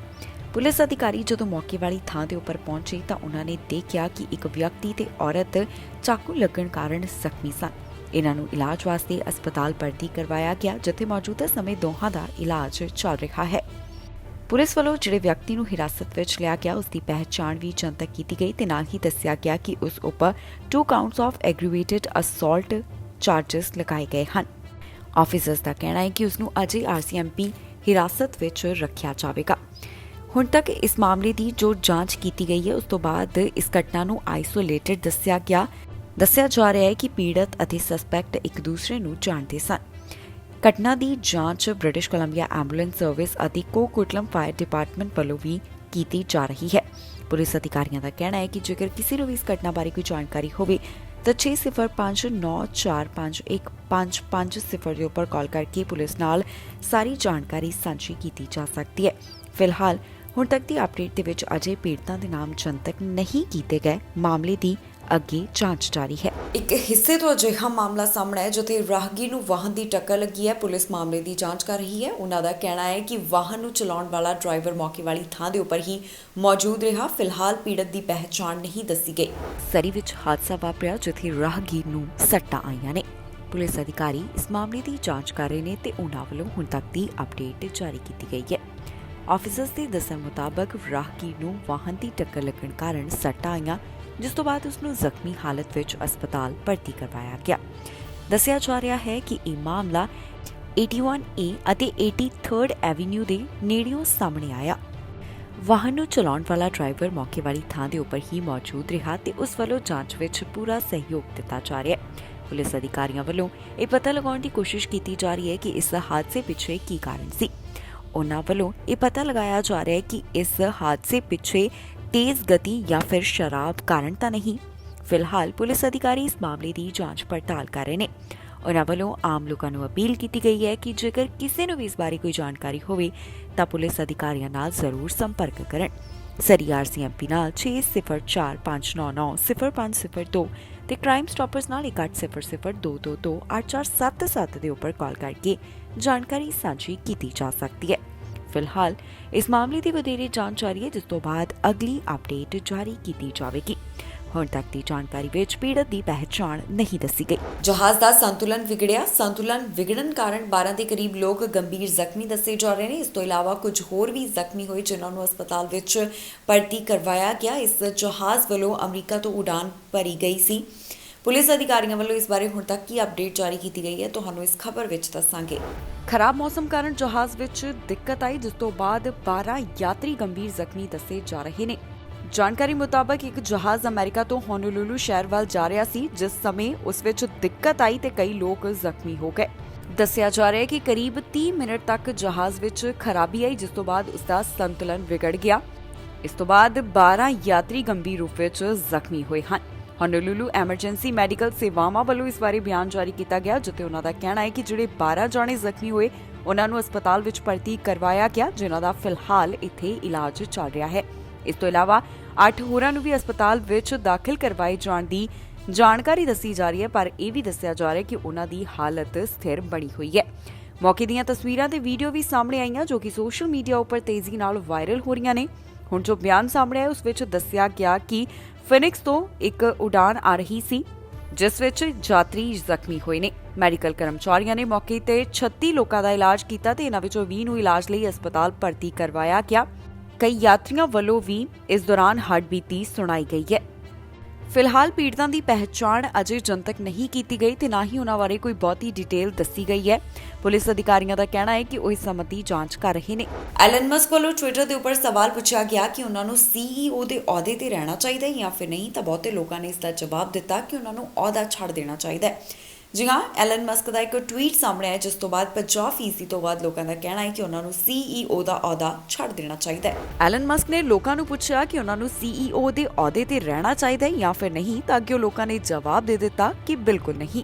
Speaker 1: ਪੁਲਿਸ ਅਧਿਕਾਰੀ ਜਦੋਂ ਮੌਕੇ ਵਾਲੀ ਥਾਂ ਦੇ ਉੱਪਰ ਪਹੁੰਚੇ ਤਾਂ ਉਹਨਾਂ ਨੇ ਦੇਖਿਆ ਕਿ ਇੱਕ ਵਿਅਕਤੀ ਤੇ ਔਰਤ ਚਾਕੂ ਲੱਗਣ ਕਾਰਨ ਜ਼ਖਮੀ ਸਨ। ਇਹਨਾਂ ਨੂੰ ਇਲਾਜ ਵਾਸਤੇ ਹਸਪਤਾਲ ਭਰਤੀ ਕਰਵਾਇਆ ਗਿਆ, ਜਿੱਥੇ ਮੌਜੂਦਾ ਸਮੇਂ ਦੋਹਾਂ ਦਾ ਇਲਾਜ ਚੱਲ ਰਿਹਾ ਹੈ। ਪੁਲਿਸ ਵੱਲੋਂ ਜਿਹੜੇ ਵਿਅਕਤੀ ਨੂੰ ਹਿਰਾਸਤ ਵਿੱਚ ਲਿਆ ਗਿਆ ਉਸ ਦੀ ਪਹਿਚਾਣ ਵੀ ਜਨਤਕ ਕੀਤੀ ਗਈ ਤੇ ਨਾਲ ਹੀ ਦੱਸਿਆ ਗਿਆ ਕਿ ਉਸ ਉੱਪਰ 2 ਕਾਊਂਟਸ ਆਫ ਐਗਰੀਵੇਟਡ ਅਸੌਲਟ ਚਾਰਜਸ ਲਗਾਏ ਗਏ ਹਨ। ਆਫੀਸਰਸ ਦਾ ਕਹਿਣਾ ਹੈ ਕਿ ਉਸ ਨੂੰ ਅਜੇ RCMP ਹਿਰਾਸਤ ਵਿੱਚ ਰੱਖਿਆ ਜਾਵੇਗਾ। ਹੁਣ ਤੱਕ ਇਸ ਮਾਮਲੇ ਦੀ ਜੋ ਜਾਂਚ ਕੀਤੀ ਗਈ ਹੈ, ਉਸ ਤੋਂ ਬਾਅਦ ਇਸ ਘਟਨਾ ਨੂੰ ਆਈਸੋਲੇਟਡ ਦੱਸਿਆ ਜਾ ਰਿਹਾ ਹੈ ਕਿ ਪੀੜਤ ਅਤੇ ਸਸਪੈਕਟ ਇੱਕ ਦੂਸਰੇ ਨੂੰ ਜਾਣਦੇ ਸਨ। ਘਟਨਾ ਦੀ ਜਾਂਚ ਬ੍ਰਿਟਿਸ਼ ਕੋਲੰਬੀਆ ਐਂਬੂਲੈਂਸ ਸਰਵਿਸ ਅਤੇ ਕੋਕੋਇਟਲਮ ਫਾਇਰ ਡਿਪਾਰਟਮੈਂਟ ਵੱਲੋਂ ਵੀ ਕੀਤੀ ਜਾ ਰਹੀ ਹੈ। ਪੁਲਿਸ ਅਧਿਕਾਰੀਆਂ ਦਾ ਕਹਿਣਾ ਹੈ ਕਿ ਜੇਕਰ ਕਿਸੇ ਨੂੰ ਵੀ ਇਸ ਘਟਨਾ ਬਾਰੇ ਕੋਈ ਜਾਣਕਾਰੀ ਹੋਵੇ ਤਾਂ 6059451550 ਦੇ ਉੱਪਰ ਕਾਲ ਕਰਕੇ ਪੁਲਿਸ ਨਾਲ ਸਾਰੀ ਜਾਣਕਾਰੀ ਸਾਂਝੀ ਕੀਤੀ ਜਾ ਸਕਦੀ ਹੈ। ਫਿਲਹਾਲ ਹੁਣ ਤੱਕ ਦੀ ਅਪਡੇਟ ਦੇ ਵਿੱਚ ਅਜੇ ਪੀੜਤਾਂ ਦੇ ਨਾਮ ਜਨਤਕ ਨਹੀਂ ਕੀਤੇ ਗਏ। ਮਾਮਲੇ ਦੀ ਅੱਗੇ ਜਾਂਚ ਜਾਰੀ ਹੈ। ਇੱਕ ਹਿੱਸੇ ਤੋਂ ਅਜਿਹਾ ਮਾਮਲਾ ਸਾਹਮਣੇ ਹੈ, ਜਿੱਥੇ ਰਾਹਗੀਰ ਨੂੰ ਵਾਹਨ ਦੀ ਟੱਕਰ ਲੱਗੀ ਹੈ। ਪੁਲਿਸ ਮਾਮਲੇ ਦੀ ਜਾਂਚ ਕਰ ਰਹੀ ਹੈ। ਉਹਨਾਂ ਦਾ ਕਹਿਣਾ ਹੈ ਕਿ ਵਾਹਨ ਨੂੰ ਚਲਾਉਣ ਵਾਲਾ ਡਰਾਈਵਰ ਮੌਕੇ ਵਾਲੀ ਥਾਂ ਦੇ ਉੱਪਰ ਹੀ ਮੌਜੂਦ ਰਿਹਾ। ਫਿਲਹਾਲ ਪੀੜਤ ਦੀ ਪਹਿਚਾਣ ਨਹੀਂ ਦੱਸੀ ਗਈ। ਸਰੀ ਵਿੱਚ ਹਾਦਸਾ ਵਾਪਰਿਆ, ਜਿੱਥੇ ਰਾਹਗੀਰ ਨੂੰ ਸੱਟਾਂ ਆਈਆਂ ਨੇ। ਪੁਲਿਸ ਅਧਿਕਾਰੀ ਇਸ ਮਾਮਲੇ ਦੀ ਜਾਂਚ ਕਰ ਰਹੇ ਨੇ ਤੇ ਉਹਨਾਂ ਵੱਲੋਂ ਹੁਣ ਤੱਕ ਦੀ ਅਪਡੇਟ ਜਾਰੀ ਕੀਤੀ ਗਈ ਹੈ। ਆਫੀਸਰਸ ਦੇ ਦੱਸਣ ਮੁਤਾਬਕ ਰਾਹਗੀਰ ਨੂੰ ਵਾਹਨ ਦੀ ਟੱਕਰ ਲੱਗਣ ਕਾਰਨ ਸੱਟਾਂ ਆਈਆਂ, ਜਿਸ ਤੋਂ ਬਾਅਦ ਉਸ ਨੂੰ ਜ਼ਖਮੀ ਹਾਲਤ ਵਿੱਚ ਹਸਪਤਾਲ ਭਰਤੀ ਕਰਵਾਇਆ ਗਿਆ। ਦੱਸਿਆ ਜਾ ਰਿਹਾ ਹੈ ਕਿ ਇਹ ਮਾਮਲਾ 81A ਅਤੇ 83rd ਐਵੀਨਿਊ ਦੇ ਨੇੜਿਓਂ ਸਾਹਮਣੇ ਆਇਆ। ਵਾਹਨ ਨੂੰ ਚਲਾਉਣ ਵਾਲਾ ਡਰਾਈਵਰ ਮੌਕੇ ਵਾਲੀ ਥਾਂ ਦੇ ਉੱਪਰ ਹੀ ਮੌਜੂਦ ਰਿਹਾ ਤੇ ਉਸ ਵੱਲੋਂ ਜਾਂਚ ਵਿੱਚ ਪੂਰਾ ਸਹਿਯੋਗ ਦਿੱਤਾ ਜਾ ਰਿਹਾ ਹੈ। ਪੁਲਿਸ ਅਧਿਕਾਰੀਆਂ ਵੱਲੋਂ ਇਹ ਪਤਾ ਲਗਾਉਣ ਦੀ ਕੋਸ਼ਿਸ਼ ਕੀਤੀ ਜਾ ਰਹੀ ਹੈ ਕਿ ਇਸ ਹਾਦਸੇ ਪਿੱਛੇ ਕੀ ਕਾਰਨ ਸੀ। ਉਹਨਾਂ ਵੱਲੋਂ ਇਹ ਪਤਾ ਲਗਾਇਆ ਜਾ ਰਿਹਾ ਹੈ ਕਿ ਇਸ ਹਾਦਸੇ ਪਿੱਛੇ ਤੇਜ਼ ਗਤੀ ਜਾਂ ਫਿਰ ਸ਼ਰਾਬ ਕਾਰਨ ਤਾਂ ਨਹੀਂ। ਫਿਲਹਾਲ ਪੁਲਿਸ ਅਧਿਕਾਰੀ ਇਸ ਮਾਮਲੇ ਦੀ ਜਾਂਚ ਪੜਤਾਲ ਕਰ ਰਹੇ ਨੇ। ਉਹਨਾਂ ਵੱਲੋਂ ਆਮ ਲੋਕਾਂ ਨੂੰ ਅਪੀਲ ਕੀਤੀ ਗਈ ਹੈ ਕਿ ਜੇਕਰ ਕਿਸੇ ਨੂੰ ਵੀ ਇਸ ਬਾਰੇ ਕੋਈ ਜਾਣਕਾਰੀ ਹੋਵੇ ਤਾਂ ਪੁਲਿਸ ਅਧਿਕਾਰੀਆਂ ਨਾਲ ਜ਼ਰੂਰ ਸੰਪਰਕ ਕਰਨ। ਸਰੀ RCMP ਨਾਲ 6045990502 ਤੇ ਕ੍ਰਾਈਮ ਸਟਾਪਰਸ ਨਾਲ 1800-222-8477 ਦੇ ਉੱਪਰ ਕਾਲ ਕਰਕੇ ਜਾਣਕਾਰੀ ਸਾਂਝੀ ਕੀਤੀ ਜਾ ਸਕਦੀ ਹੈ। ਫਿਲਹਾਲ ਇਸ ਮਾਮਲੇ ਦੀ ਵਧੇਰੇ ਜਾਂਚ ਜਾਰੀ ਹੈ, ਜਿਸ ਤੋਂ ਬਾਅਦ ਅਗਲੀ ਅਪਡੇਟ ਜਾਰੀ ਕੀਤੀ ਜਾਵੇਗੀ। ਹੁਣ ਤੱਕ ਦੀ ਜਾਣਕਾਰੀ ਵਿੱਚ ਪੀੜਤ ਦੀ ਪਹਿਚਾਣ ਨਹੀਂ ਦੱਸੀ ਗਈ। ਜਹਾਜ਼ ਦਾ ਸੰਤੁਲਨ ਵਿਗੜਿਆ। ਸੰਤੁਲਨ ਵਿਗੜਨ ਕਾਰਨ 12 ਦੇ ਕਰੀਬ ਲੋਕ ਗੰਭੀਰ ਜ਼ਖਮੀ ਦੱਸੇ ਜਾ ਰਹੇ ਨੇ। ਇਸ ਤੋਂ ਇਲਾਵਾ ਕੁਝ ਹੋਰ ਵੀ ਜ਼ਖਮੀ ਹੋਏ, ਜਿਨ੍ਹਾਂ ਨੂੰ ਹਸਪਤਾਲ ਵਿੱਚ ਭਰਤੀ ਕਰਵਾਇਆ ਗਿਆ। ਇਸ ਜਹਾਜ਼ ਵੱਲੋਂ ਅਮਰੀਕਾ ਤੋਂ ਉਡਾਨ ਭਰੀ ਗਈ ਸੀ। ਪੁਲਿਸ ਅਧਿਕਾਰੀਆਂ ਵੱਲੋਂ ਇਸ ਬਾਰੇ ਹੁਣ ਤੱਕ ਕੀ ਅਪਡੇਟ ਜਾਰੀ ਕੀਤੀ ਗਈ ਹੈ, ਤੁਹਾਨੂੰ ਇਸ ਖਬਰ ਵਿੱਚ ਦੱਸਾਂਗੇ। ਖਰਾਬ ਮੌਸਮ ਕਾਰਨ ਜਹਾਜ਼ ਵਿੱਚ ਦਿੱਕਤ ਆਈ, ਜਿਸ ਤੋਂ ਬਾਅਦ 12 ਯਾਤਰੀ ਗੰਭੀਰ ਜ਼ਖਮੀ ਦੱਸੇ ਜਾ ਰਹੇ ਨੇ। ਜਾਣਕਾਰੀ ਮੁਤਾਬਕ ਇੱਕ ਜਹਾਜ਼ ਅਮਰੀਕਾ ਤੋਂ ਹੋਨੋਲੁਲੂ ਸ਼ਹਿਰ ਵੱਲ ਜਾ ਰਿਹਾ ਸੀ, ਜਿਸ ਸਮੇਂ ਉਸ ਵਿੱਚ ਦਿੱਕਤ ਆਈ ਤੇ ਕਈ ਲੋਕ ਜ਼ਖਮੀ ਹੋ ਗਏ। ਦੱਸਿਆ ਜਾ ਰਿਹਾ ਹੈ ਕਿ ਕਰੀਬ 30 ਮਿੰਟ ਤੱਕ ਜਹਾਜ਼ ਵਿੱਚ ਖਰਾਬੀ ਆਈ, ਜਿਸ ਤੋਂ ਬਾਅਦ ਉਸ ਦਾ ਸੰਤੁਲਨ ਵਿਗੜ ਗਿਆ। ਇਸ ਤੋਂ ਬਾਅਦ 12 ਯਾਤਰੀ ਗੰਭੀਰ ਰੂਪ ਵਿੱਚ ਜ਼ਖਮੀ ਹੋਏ ਹਨ। ਹੋਨੋਲੁਲੂ ਐਮਰਜੈਂਸੀ ਮੈਡੀਕਲ ਸੇਵਾਵਾਂ ਵੱਲੋਂ ਇਸ ਬਾਰੇ ਬਿਆਨ ਜਾਰੀ ਕੀਤਾ ਗਿਆ, ਜਿੱਥੇ ਉਹਨਾਂ ਦਾ ਕਹਿਣਾ ਹੈ ਕਿ ਜਿਹੜੇ 12 ਜਾਣੇ ਜ਼ਖਮੀ ਹੋਏ ਉਹਨਾਂ ਨੂੰ ਹਸਪਤਾਲ ਵਿੱਚ ਭਰਤੀ ਕਰਵਾਇਆ ਗਿਆ, ਜਿਨ੍ਹਾਂ ਦਾ ਫਿਲਹਾਲ ਇੱਥੇ ਇਲਾਜ ਚੱਲ ਰਿਹਾ ਹੈ। ਇਸ ਤੋਂ ਇਲਾਵਾ 8 ਹੋਰਾਂ ਨੂੰ ਵੀ ਹਸਪਤਾਲ ਵਿੱਚ ਦਾਖਲ ਕਰਵਾਏ ਜਾਣ ਦੀ ਜਾਣਕਾਰੀ ਦੱਸੀ ਜਾ ਰਹੀ ਹੈ, ਪਰ ਇਹ ਵੀ ਦੱਸਿਆ ਜਾ ਰਿਹਾ ਹੈ ਕਿ ਉਹਨਾਂ ਦੀ ਹਾਲਤ ਸਥਿਰ ਬਣੀ ਹੋਈ ਹੈ। ਮੌਕੇ ਦੀਆਂ ਤਸਵੀਰਾਂ ਤੇ ਵੀਡੀਓ ਵੀ ਸਾਹਮਣੇ ਆਈਆਂ, ਜੋ ਕਿ ਸੋਸ਼ਲ ਮੀਡੀਆ ਉੱਪਰ ਤੇਜ਼ੀ ਨਾਲ ਵਾਇਰਲ ਹੋ ਰਹੀਆਂ ਨੇ। ਹੁਣ ਜੋ ਬਿਆਨ ਸਾਹਮਣੇ ਆਇਆ, ਉਸ ਵਿੱਚ ਦੱਸਿਆ ਗਿਆ ਕਿ ਫਿਨਿਕਸ ਤੋਂ ਇੱਕ ਉਡਾਨ ਆ ਰਹੀ ਸੀ, ਜਿਸ ਵਿੱਚ ਯਾਤਰੀ ਜ਼ਖਮੀ ਹੋਏ ਨੇ। ਮੈਡੀਕਲ ਕਰਮਚਾਰੀਆਂ ਨੇ ਮੌਕੇ ਤੇ 36 ਲੋਕਾਂ ਦਾ ਇਲਾਜ ਕੀਤਾ ਤੇ ਇਹਨਾਂ ਵਿੱਚੋਂ 20 ਨੂੰ ਇਲਾਜ ਲਈ ਹਸਪਤਾਲ ਭਰਤੀ ਕਰਵਾਇਆ ਗਿਆ। ਕਈ ਯਾਤਰੀਆਂ ਵੱਲੋਂ ਵੀ ਇਸ ਦੌਰਾਨ ਹੱਡਬੀਤੀ ਸੁਣਾਈ ਗਈ ਹੈ। ਫਿਲਹਾਲ ਪੀੜਤਾਂ ਦੀ ਪਹਿਚਾਣ ਅਜੇ ਜਨਤਕ ਨਹੀਂ ਕੀਤੀ ਗਈ ਤੇ ਨਾ ਹੀ ਉਹਨਾਂ ਬਾਰੇ ਕੋਈ ਬਹੁਤੀ ਡਿਟੇਲ ਦੱਸੀ ਗਈ ਹੈ। ਪੁਲਿਸ ਅਧਿਕਾਰੀਆਂ ਦਾ ਕਹਿਣਾ ਹੈ ਕਿ ਉਹ ਇਸ ਸੰਬੰਧੀ ਜਾਂਚ ਕਰ ਰਹੇ ਨੇ। ਐਲਨ ਮਸਕ ਵੱਲੋਂ ਟਵਿੱਟਰ ਦੇ ਉੱਪਰ ਸਵਾਲ ਪੁੱਛਿਆ ਗਿਆ ਕਿ ਉਹਨਾਂ ਨੂੰ CEO ਦੇ ਅਹੁਦੇ ਤੇ ਰਹਿਣਾ ਚਾਹੀਦਾ ਹੈ ਜਾਂ ਫਿਰ ਨਹੀਂ, ਤਾਂ ਬਹੁਤੇ ਲੋਕਾਂ ਨੇ ਇਸ ਦਾ ਜਵਾਬ ਦਿੱਤਾ ਕਿ ਉਹਨਾਂ ਨੂੰ ਅਹੁਦਾ ਛੱਡ ਦੇਣਾ ਚਾਹੀਦਾ ਹੈ। ਜੀ ਹਾਂ, ਐਲਨ ਮਸਕ ਦਾ ਇੱਕ ਟਵੀਟ ਸਾਹਮਣੇ ਆਇਆ, ਜਿਸ ਤੋਂ ਬਾਅਦ 50% ਤੋਂ ਵੱਧ ਲੋਕਾਂ ਦਾ ਕਹਿਣਾ ਹੈ ਕਿ ਉਹਨਾਂ ਨੂੰ CEO ਦਾ ਅਹੁਦਾ ਛੱਡ ਦੇਣਾ ਚਾਹੀਦਾ ਹੈ। ਐਲਨ ਮਸਕ ਨੇ ਲੋਕਾਂ ਨੂੰ ਪੁੱਛਿਆ ਕਿ ਉਹਨਾਂ ਨੂੰ CEO ਦੇ ਅਹੁਦੇ ਤੇ ਰਹਿਣਾ ਚਾਹੀਦਾ ਹੈ ਜਾਂ ਫਿਰ ਨਹੀਂ, ਤਾਂ ਅੱਗੇ ਲੋਕਾਂ ਨੇ ਜਵਾਬ ਦੇ ਦਿੱਤਾ ਕਿ ਬਿਲਕੁਲ ਨਹੀਂ।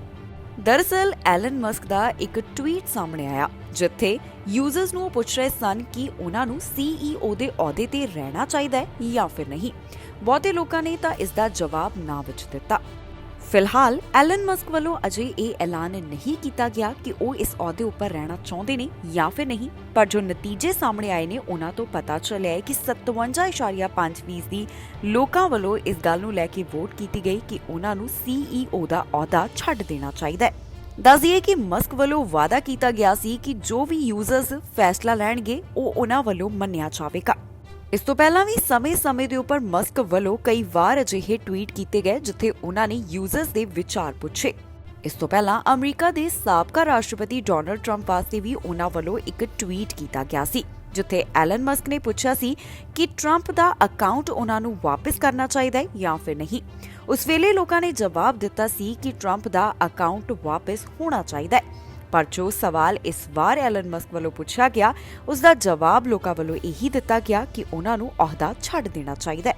Speaker 1: ਦਰਅਸਲ ਐਲਨ ਮਸਕ ਦਾ ਇੱਕ ਟਵੀਟ ਸਾਹਮਣੇ ਆਇਆ, ਜਿੱਥੇ ਯੂਜ਼ਰਸ ਨੂੰ ਪੁੱਛ ਰਹੇ ਸਨ ਕਿ ਉਹਨਾਂ ਨੂੰ CEO ਦੇ ਅਹੁਦੇ ਤੇ ਰਹਿਣਾ ਚਾਹੀਦਾ ਹੈ ਜਾਂ ਫਿਰ ਨਹੀਂ। ਬਹੁਤੇ ਲੋਕਾਂ ਨੇ ਤਾਂ ਇਸ ਦਾ ਜਵਾਬ ਨਾ ਵਿੱਚ ਦਿੱਤਾ। ਫਿਲਹਾਲ ਐਲਨ ਮਸਕ ਵੱਲੋਂ ਅਜੇ ਇਹ ਐਲਾਨ ਨਹੀਂ ਕੀਤਾ ਗਿਆ ਕਿ ਉਹ ਇਸ ਅਹੁਦੇ ਉੱਪਰ ਰਹਿਣਾ ਚਾਹੁੰਦੇ ਨੇ ਜਾਂ ਫਿਰ ਨਹੀਂ, ਪਰ ਜੋ ਨਤੀਜੇ ਸਾਹਮਣੇ ਆਏ ਨੇ ਉਹਨਾਂ ਤੋਂ ਪਤਾ ਚੱਲਿਆ ਹੈ ਕਿ 57.5% ਲੋਕਾਂ ਵੱਲੋਂ ਇਸ ਗੱਲ ਨੂੰ ਲੈ ਕੇ ਵੋਟ ਕੀਤੀ ਗਈ ਕਿ ਉਹਨਾਂ ਨੂੰ CEO ਦਾ ਅਹੁਦਾ ਛੱਡ ਦੇਣਾ ਚਾਹੀਦਾ ਹੈ। ਦੱਸ ਦਈਏ ਕਿ ਮਸਕ ਵੱਲੋਂ ਵਾਅਦਾ ਕੀਤਾ ਗਿਆ ਸੀ ਕਿ ਜੋ ਵੀ ਯੂਜ਼ਰਸ ਫੈਸਲਾ ਲੈਣਗੇ ਉਹ ਉਹਨਾਂ ਵੱਲੋਂ ਮੰਨਿਆ ਜਾਵੇਗਾ। ਇਸ ਤੋਂ ਪਹਿਲਾਂ ਵੀ ਸਮੇਂ-ਸਮੇਂ ਦੇ ਉੱਪਰ ਮਸਕ ਵੱਲੋਂ ਕਈ ਵਾਰ ਅਜਿਹੇ ਟਵੀਟ ਕੀਤੇ ਗਏ, ਜਿੱਥੇ ਉਹਨਾਂ ਨੇ ਯੂਜ਼ਰਸ ਦੇ ਵਿਚਾਰ ਪੁੱਛੇ। ਇਸ ਤੋਂ ਪਹਿਲਾਂ ਅਮਰੀਕਾ ਦੇ ਸਾਬਕਾ ਰਾਸ਼ਟਰਪਤੀ ਡੋਨਲਡ ਟਰੰਪ ਵਾਸਤੇ ਵੀ ਉਹਨਾਂ ਵੱਲੋਂ ਇੱਕ ਟਵੀਟ ਕੀਤਾ ਗਿਆ ਸੀ, ਜਿੱਥੇ ਐਲਨ ਮਸਕ ਨੇ ਪੁੱਛਿਆ ਸੀ ਕਿ ਟਰੰਪ ਦਾ ਅਕਾਊਂਟ ਉਹਨਾਂ ਨੂੰ ਵਾਪਸ ਕਰਨਾ ਚਾਹੀਦਾ ਹੈ ਜਾਂ ਫਿਰ ਨਹੀਂ। ਉਸ ਵੇਲੇ ਲੋਕਾਂ ਨੇ ਜਵਾਬ ਦਿੱਤਾ ਸੀ ਕਿ ਟਰੰਪ ਦਾ ਅਕਾਊਂਟ ਵਾਪਸ ਹੋਣਾ ਚਾਹੀਦਾ ਹੈ, ਪਰ ਜੋ ਸਵਾਲ ਇਸ ਵਾਰ ਐਲਨ ਮਸਕ ਵੱਲੋਂ ਪੁੱਛਿਆ ਗਿਆ, ਉਸ ਦਾ ਜਵਾਬ ਲੋਕਾਂ ਵੱਲੋਂ ਇਹੀ ਦਿੱਤਾ ਗਿਆ ਕਿ ਉਹਨਾਂ ਨੂੰ ਅਹੁਦਾ ਛੱਡ ਦੇਣਾ ਚਾਹੀਦਾ ਹੈ।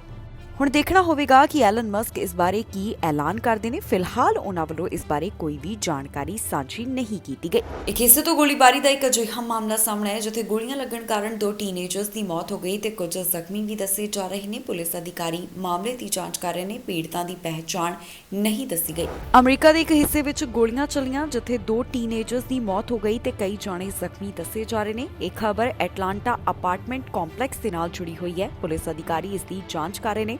Speaker 1: ਹੁਣ ਦੇਖਣਾ ਹੋਵੇਗਾ ਕਿ ਐਲਨ ਮਸਕ ਇਸ ਬਾਰੇ ਕੀ ਐਲਾਨ ਕਰਦੇ ਨੇ। ਫਿਲਹਾਲ ਉਹਨਾਂ ਵੱਲੋਂ ਇਸ ਬਾਰੇ ਕੋਈ ਵੀ ਜਾਣਕਾਰੀ ਸਾਂਝੀ ਨਹੀਂ ਕੀਤੀ ਗਈ। ਇੱਕ ਹਿੱਸੇ ਤੋਂ ਗੋਲੀਬਾਰੀ ਦਾ ਇੱਕ ਅਜਿਹਾ ਮਾਮਲਾ ਸਾਹਮਣੇ ਆਇਆ, ਜਿੱਥੇ ਗੋਲੀਆਂ ਲੱਗਣ ਕਾਰਨ 2 ਟੀਨੇਜਰਸ ਦੀ ਮੌਤ ਹੋ ਗਈ ਤੇ ਕੁਝ ਜ਼ਖਮੀ ਵੀ ਦੱਸੇ ਜਾ ਰਹੇ ਨੇ। ਪੁਲਿਸ ਅਧਿਕਾਰੀ ਮਾਮਲੇ ਦੀ ਜਾਂਚ ਕਰ ਰਹੇ ਨੇ। ਪੀੜਤਾਂ ਦੀ ਪਹਿਚਾਣ ਨਹੀਂ ਦੱਸੀ ਗਈ। ਅਮਰੀਕਾ ਦੇ ਇੱਕ ਹਿੱਸੇ ਵਿੱਚ ਗੋਲੀਆਂ ਚੱਲੀਆਂ, ਜਿੱਥੇ 2 ਟੀਨੇਜਰਸ ਦੀ ਮੌਤ ਹੋ ਗਈ ਤੇ ਕਈ ਜਾਣੇ ਜ਼ਖਮੀ ਦੱਸੇ ਜਾ ਰਹੇ ਨੇ। ਇਹ ਖਬਰ ਐਟਲਾਂਟਾ ਅਪਾਰਟਮੈਂਟ ਕੰਪਲੈਕਸ ਦੇ ਨਾਲ ਜੁੜੀ ਹੋਈ ਹੈ। ਪੁਲਿਸ ਅਧਿਕਾਰੀ ਇਸ ਦੀ ਜਾਂਚ ਕਰ ਰਹੇ ਨੇ।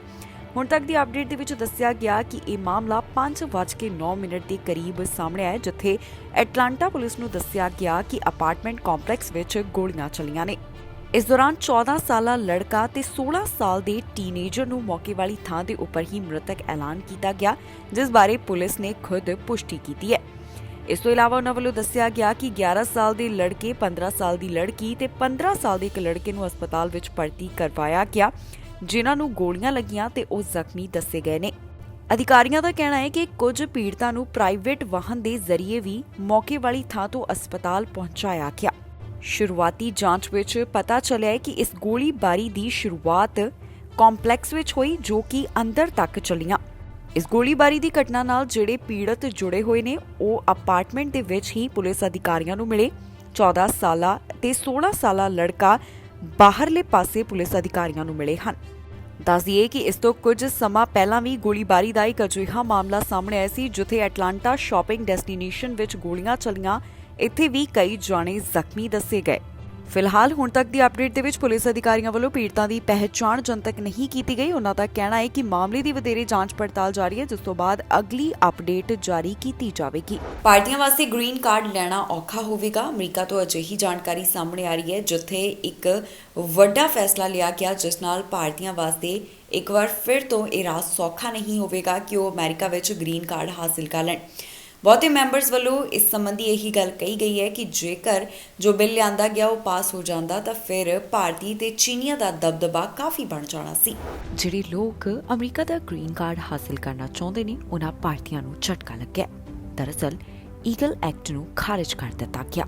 Speaker 1: ਹੁਣ ਤੱਕ ਦੀ ਅਪਡੇਟ ਦੇ ਵਿੱਚ ਦੱਸਿਆ ਗਿਆ ਕਿ ਇਹ ਮਾਮਲਾ 5:09 ਦੇ ਕਰੀਬ ਸਾਹਮਣੇ ਆਇਆ, ਜਿੱਥੇ ਐਟਲਾਂਟਾ ਪੁਲਿਸ ਨੂੰ ਦੱਸਿਆ ਗਿਆ ਕਿ ਅਪਾਰਟਮੈਂਟ ਕੰਪਲੈਕਸ ਵਿੱਚ ਗੋਲੀਆਂ ਚੱਲੀਆਂ ਨੇ। ਇਸ ਦੌਰਾਨ 14 ਸਾਲਾ ਲੜਕਾ ਤੇ 16 ਸਾਲ ਦੇ ਟੀਨੇਜਰ ਨੂੰ ਮੌਕੇ ਵਾਲੀ ਥਾਂ ਦੇ ਉੱਪਰ ਹੀ ਮ੍ਰਿਤਕ ਐਲਾਨ ਕੀਤਾ ਗਿਆ, ਜਿਸ ਬਾਰੇ ਪੁਲਿਸ ਨੇ ਖੁਦ ਪੁਸ਼ਟੀ ਕੀਤੀ ਹੈ। ਇਸ ਤੋਂ ਇਲਾਵਾ ਉਹਨਾਂ ਵੱਲੋਂ ਦੱਸਿਆ ਗਿਆ ਕਿ 11 ਸਾਲ ਦੇ ਲੜਕੇ, 15 ਸਾਲ ਦੀ ਲੜਕੀ ਤੇ 15 ਸਾਲ ਦੇ ਇੱਕ ਲੜਕੇ ਨੂੰ ਹਸਪਤਾਲ ਵਿੱਚ ਭਰਤੀ ਕਰਵਾਇਆ ਗਿਆ, ਜਿਨ੍ਹਾਂ ਨੂੰ ਗੋਲੀਆਂ ਲੱਗੀਆਂ ਤੇ ਉਹ ਜ਼ਖਮੀ ਦੱਸੇ ਗਏ ਨੇ। ਅਧਿਕਾਰੀਆਂ ਦਾ ਕਹਿਣਾ ਹੈ ਕਿ ਕੁਝ ਪੀੜਤਾਂ ਨੂੰ ਪ੍ਰਾਈਵੇਟ ਵਾਹਨ ਦੇ ਜ਼ਰੀਏ ਵੀ ਮੌਕੇ ਵਾਲੀ ਥਾਂ ਤੋਂ ਹਸਪਤਾਲ ਪਹੁੰਚਾਇਆ ਗਿਆ। ਸ਼ੁਰੂਆਤੀ ਜਾਂਚ ਵਿੱਚ ਪਤਾ ਚੱਲਿਆ ਹੈ ਕਿ ਇਸ ਗੋਲੀਬਾਰੀ ਦੀ ਸ਼ੁਰੂਆਤ ਕੰਪਲੈਕਸ ਵਿੱਚ ਹੋਈ, ਜੋ ਕਿ ਅੰਦਰ ਤੱਕ ਚੱਲੀਆਂ। ਇਸ ਗੋਲੀਬਾਰੀ ਦੀ ਘਟਨਾ ਨਾਲ ਜਿਹੜੇ ਪੀੜਤ ਜੁੜੇ ਹੋਏ ਨੇ, ਉਹ ਅਪਾਰਟਮੈਂਟ ਦੇ ਵਿੱਚ ਹੀ ਪੁਲਿਸ ਅਧਿਕਾਰੀਆਂ ਨੂੰ ਮਿਲੇ। 14 ਸਾਲਾ ਤੇ 16 ਸਾਲਾ ਲੜਕਾ ਬਾਹਰਲੇ ਪਾਸੇ ਪੁਲਿਸ ਅਧਿਕਾਰੀਆਂ ਨੂੰ ਮਿਲੇ ਹਨ। ਦੱਸ ਦਈਏ ਕਿ ਇਸ ਤੋਂ ਕੁਝ ਸਮਾਂ ਪਹਿਲਾਂ ਵੀ ਗੋਲੀਬਾਰੀ ਦਾ ਇੱਕ ਅਜਿਹਾ ਮਾਮਲਾ ਸਾਹਮਣੇ ਆਇਆ ਸੀ ਜਿੱਥੇ ਐਟਲਾਂਟਾ ਸ਼ਾਪਿੰਗ ਡੈਸਟੀਨੇਸ਼ਨ ਵਿੱਚ ਗੋਲੀਆਂ ਚੱਲੀਆਂ। ਇੱਥੇ ਵੀ ਕਈ ਜਾਣੇ ਜ਼ਖਮੀ ਦੱਸੇ ਗਏ। ਫਿਲਹਾਲ ਹੁਣ ਤੱਕ ਦੀ ਅਪਡੇਟ ਦੇ ਵਿੱਚ ਪੁਲਿਸ ਅਧਿਕਾਰੀਆਂ ਵੱਲੋਂ ਪੀੜਤਾਂ ਦੀ ਪਹਿਚਾਣ ਜਨਤਕ ਨਹੀਂ ਕੀਤੀ ਗਈ। ਉਹਨਾਂ ਦਾ ਕਹਿਣਾ ਹੈ ਕਿ ਮਾਮਲੇ ਦੀ ਵਧੇਰੇ ਜਾਂਚ ਪੜਤਾਲ ਜਾਰੀ ਹੈ, ਜਿਸ ਤੋਂ ਬਾਅਦ ਅਗਲੀ ਅਪਡੇਟ ਜਾਰੀ ਕੀਤੀ ਜਾਵੇਗੀ। ਭਾਰਤੀਆਂ ਵਾਸਤੇ ਗ੍ਰੀਨ ਕਾਰਡ ਲੈਣਾ ਔਖਾ ਹੋਵੇਗਾ। ਅਮਰੀਕਾ ਤੋਂ ਅਜਿਹੀ ਜਾਣਕਾਰੀ ਸਾਹਮਣੇ ਆ ਰਹੀ ਹੈ ਜਿੱਥੇ ਇੱਕ ਵੱਡਾ ਫੈਸਲਾ ਲਿਆ ਗਿਆ ਜਿਸ ਨਾਲ ਭਾਰਤੀਆਂ ਵਾਸਤੇ ਇੱਕ ਵਾਰ ਫਿਰ ਤੋਂ ਇਹ ਰਾਹ ਸੌਖਾ ਨਹੀਂ ਹੋਵੇਗਾ ਕਿ ਉਹ ਅਮਰੀਕਾ ਵਿੱਚ ਗ੍ਰੀਨ ਕਾਰਡ ਹਾਸਿਲ ਕਰ ਲੈਣ। ਬਹੁਤੇ ਮੈਂਬਰਸ ਵੱਲੋਂ ਇਸ ਸੰਬੰਧੀ ਇਹੀ ਗੱਲ ਕਹੀ ਗਈ ਹੈ ਕਿ ਜੇਕਰ ਜੋ ਬਿੱਲ ਲਿਆਂਦਾ ਗਿਆ ਉਹ ਪਾਸ ਹੋ ਜਾਂਦਾ ਤਾਂ ਫਿਰ ਭਾਰਤੀ ਤੇ ਚੀਨੀਆਂ ਦਾ ਦਬਦਬਾ ਕਾਫੀ ਬਣ ਜਾਣਾ ਸੀ। ਜਿਹੜੇ ਲੋਕ ਅਮਰੀਕਾ ਦਾ ਗ੍ਰੀਨ ਕਾਰਡ ਹਾਸਿਲ ਕਰਨਾ ਚਾਹੁੰਦੇ ਨੇ ਉਹਨਾਂ ਭਾਰਤੀਆਂ ਨੂੰ ਝਟਕਾ ਲੱਗਿਆ। ਦਰਅਸਲ ਈਗਲ ਐਕਟ ਨੂੰ ਖਾਰਜ ਕਰ ਦਿੱਤਾ ਗਿਆ।